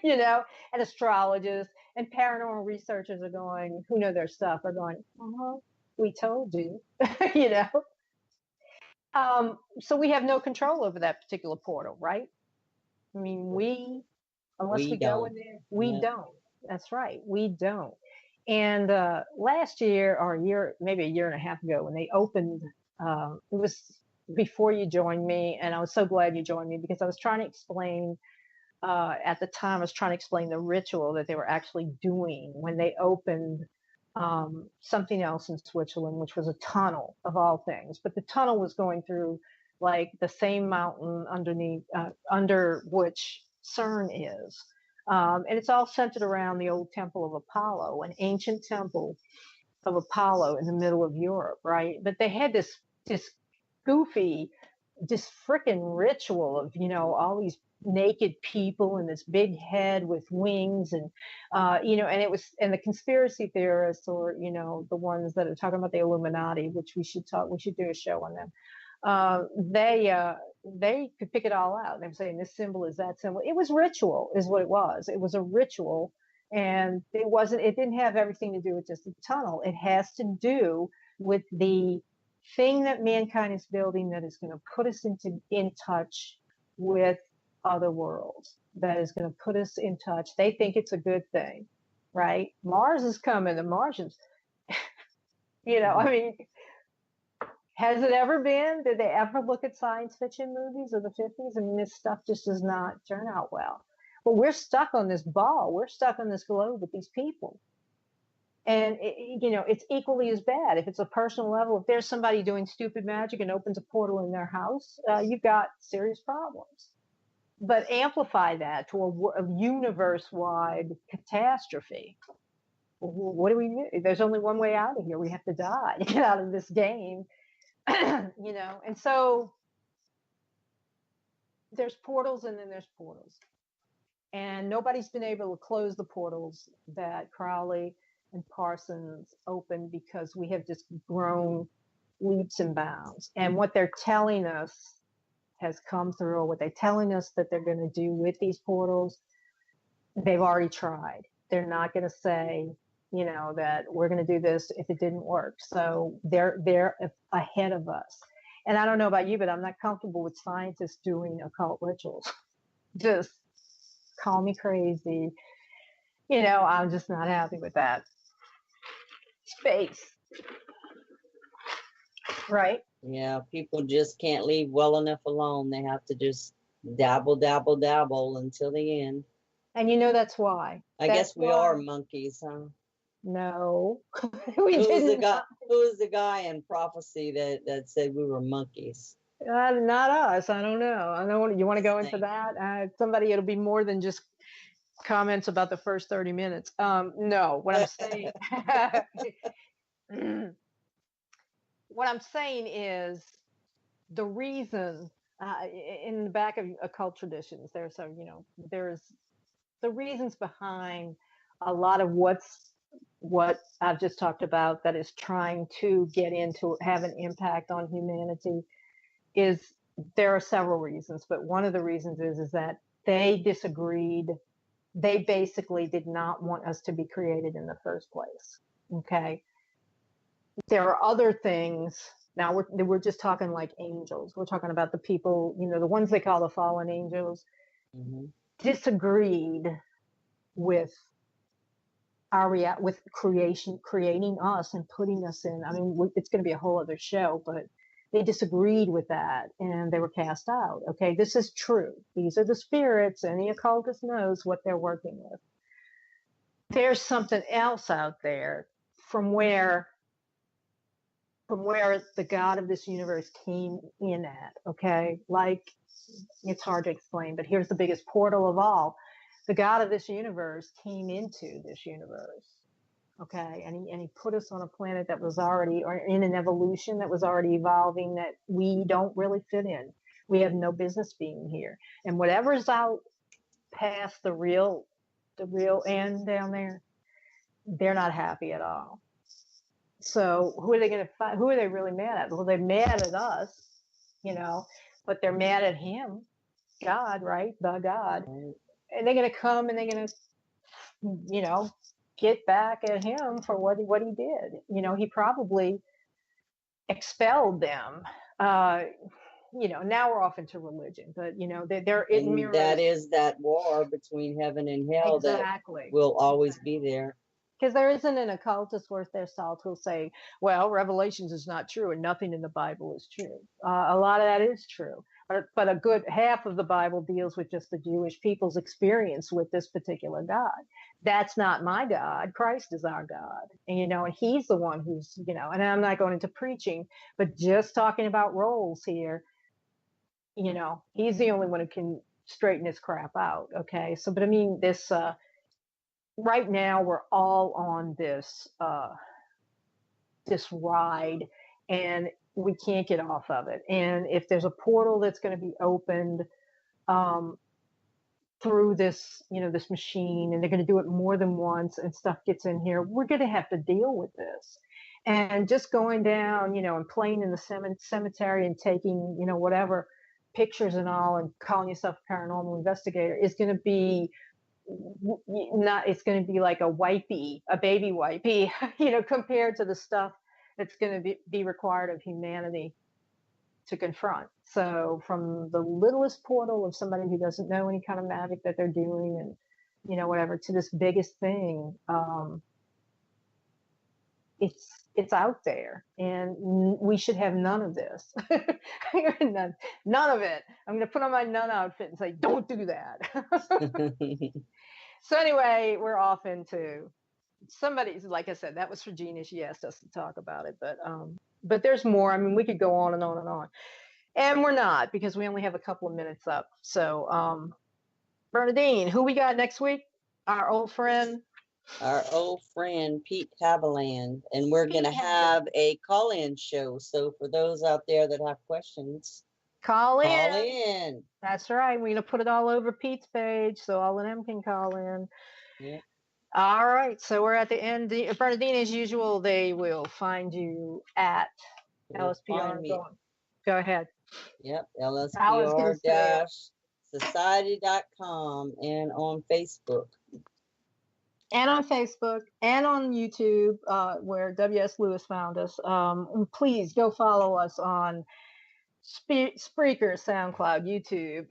and astrologists and paranormal researchers are going, who know their stuff, are going, we told you, So we have no control over that particular portal, right? I mean, unless we go in there, we don't. That's right, we don't. And last year, or maybe a year and a half ago, when they opened, it was before you joined me, and I was so glad you joined me, because I was trying to explain, at the time, I was trying to explain the ritual that they were actually doing when they opened something else in Switzerland, which was a tunnel of all things. But the tunnel was going through like the same mountain underneath, under which CERN is. And it's all centered around the old temple of Apollo, an ancient temple of Apollo in the middle of Europe, right? But they had this goofy, this freaking ritual of, all these naked people and this big head with wings, and and the conspiracy theorists, or the ones that are talking about the Illuminati, which we should do a show on them. They could pick it all out. They were saying this symbol is that symbol. It was ritual, is what it was. It was a ritual, and it didn't have everything to do with just the tunnel. It has to do with the thing that mankind is building, that is going to put us in touch with other worlds, that is going to put us in touch. They think it's a good thing, right? Mars is coming, the Martians. I mean, has it ever been? Did they ever look at science fiction movies of the 50s? I mean, this stuff just does not turn out well. But we're stuck on this ball. We're stuck on this globe with these people. And, it's equally as bad. If it's a personal level, if there's somebody doing stupid magic and opens a portal in their house, you've got serious problems. But amplify that to a universe-wide catastrophe. What do we do? There's only one way out of here. We have to die to get out of this game. And so there's portals, and then there's portals. And nobody's been able to close the portals that Crowley and Parsons opened, because we have just grown leaps and bounds. And what they're telling us has come through. What they're telling us that they're going to do with these portals, they've already tried. They're not going to say, that we're going to do this if it didn't work. So they're ahead of us. And I don't know about you, but I'm not comfortable with scientists doing occult rituals. Just call me crazy. I'm just not happy with that. Space. Right? Yeah, people just can't leave well enough alone. They have to just dabble until the end. And that's why. I guess we are monkeys, huh? No. Who was the guy in prophecy that said we were monkeys? Not us. I don't know. You want to go into that? Somebody, it'll be more than just comments about the first 30 minutes. No, what I'm saying, what I'm saying is the reason in the back of occult traditions, there's a, there's the reasons behind a lot of what I've just talked about that is trying to get into have an impact on humanity is there are several reasons, but one of the reasons is that they disagreed. They basically did not want us to be created in the first place. Okay. There are other things. Now we're just talking like angels. We're talking about the people, the ones they call the fallen angels, disagreed with with creating us and putting us in. I mean, it's going to be a whole other show, but they disagreed with that and they were cast out. Okay, this is true. These are the spirits, and the occultist knows what they're working with. There's something else out there from where the God of this universe came in at. Okay, like it's hard to explain, but here's the biggest portal of all. The God of this universe came into this universe, okay, and he put us on a planet that was already, or in an evolution that was already evolving, that we don't really fit in. We have no business being here, and whatever's out past the real end down there, they're not happy at all. So who are they going to find? Who are they really mad at? Well, they're mad at us, but they're mad at him, God, right? The God. And they're going to come and they're going to, get back at him for what he did. He probably expelled them. Now we're off into religion, but it mirrors. That is that war between heaven and hell. Exactly. That will always be there. Because there isn't an occultist worth their salt who'll say, well, Revelations is not true and nothing in the Bible is true. A lot of that is true. But a good half of the Bible deals with just the Jewish people's experience with this particular God. That's not my God. Christ is our God. And, and he's the one who's, and I'm not going into preaching, but just talking about roles here, he's the only one who can straighten his crap out. Okay. So, but I mean, this, right now we're all on this ride, and we can't get off of it. And if there's a portal that's going to be opened through this, this machine, and they're going to do it more than once, and stuff gets in here, we're going to have to deal with this. And just going down, and playing in the cemetery and taking, whatever pictures and all, and calling yourself a paranormal investigator is going to be it's going to be like a baby wipey, compared to the stuff that's going to be required of humanity to confront. So from the littlest portal of somebody who doesn't know any kind of magic that they're doing, and whatever, to this biggest thing, it's out there, and we should have none of this. none of it. I'm going to put on my nun outfit and say, don't do that. So anyway, we're off into somebody's, like I said, that was for Gina. She asked us to talk about it, but there's more. I mean, we could go on and on and on, and we're not, because we only have a couple of minutes up. So, Bernadine, who we got next week? Our old friend Pete Haviland, and we're going to have a call-in show. So for those out there that have questions, Call in. That's right. We're going to put it all over Pete's page so all of them can call in. Yeah. All right. So we're at the end. Bernadine, as usual, they will find you at LSPR. Go ahead. Yep. LSPR-society.com and on Facebook. And on Facebook and on YouTube, where W.S. Lewis found us. Please go follow us on Spreaker, SoundCloud, YouTube,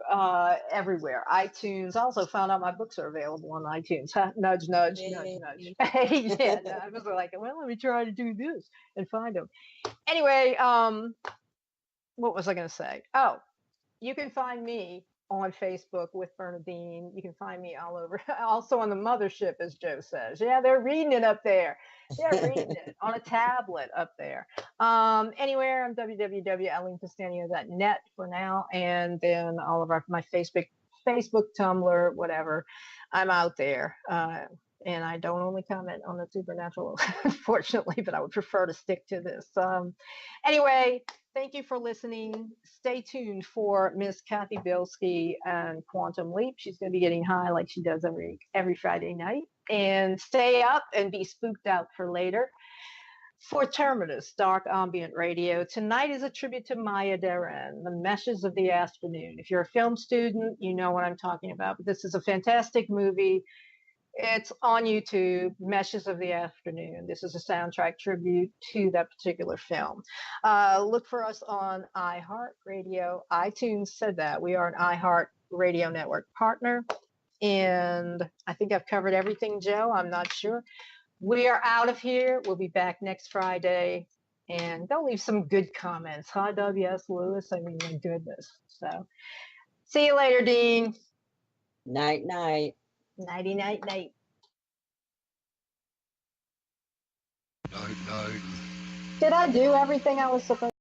everywhere. iTunes. Also found out my books are available on iTunes. Nudge, nudge, nudge, nudge. Yeah, I was like, well, let me try to do this and find them. Anyway, what was I going to say? Oh, you can find me on Facebook with Bernadine. You can find me all over. Also on the mothership, as Joe says. Yeah, they're reading it up there. They're reading it on a tablet up there. Anywhere, I'm www.eileenpistania.net for now. And then all of my Facebook Facebook, Tumblr, whatever. I'm out there. And I don't only comment on the supernatural, unfortunately, but I would prefer to stick to this. Anyway, thank you for listening. Stay tuned for Miss Kathy Bilski and Quantum Leap. She's going to be getting high like she does every Friday night. And stay up and be spooked out for later. For Terminus, Dark Ambient Radio, tonight is a tribute to Maya Deren, The Meshes of the Afternoon. If you're a film student, you know what I'm talking about. But this is a fantastic movie. It's on YouTube, Meshes of the Afternoon. This is a soundtrack tribute to that particular film. Look for us on iHeartRadio. iTunes said that. We are an iHeartRadio network partner. And I think I've covered everything, Joe. I'm not sure. We are out of here. We'll be back next Friday. And don't leave some good comments, huh, W.S. Lewis? I mean, my goodness. So see you later, Dean. Night, night. Nighty, night, night. Night, night. Did I do everything I was supposed to?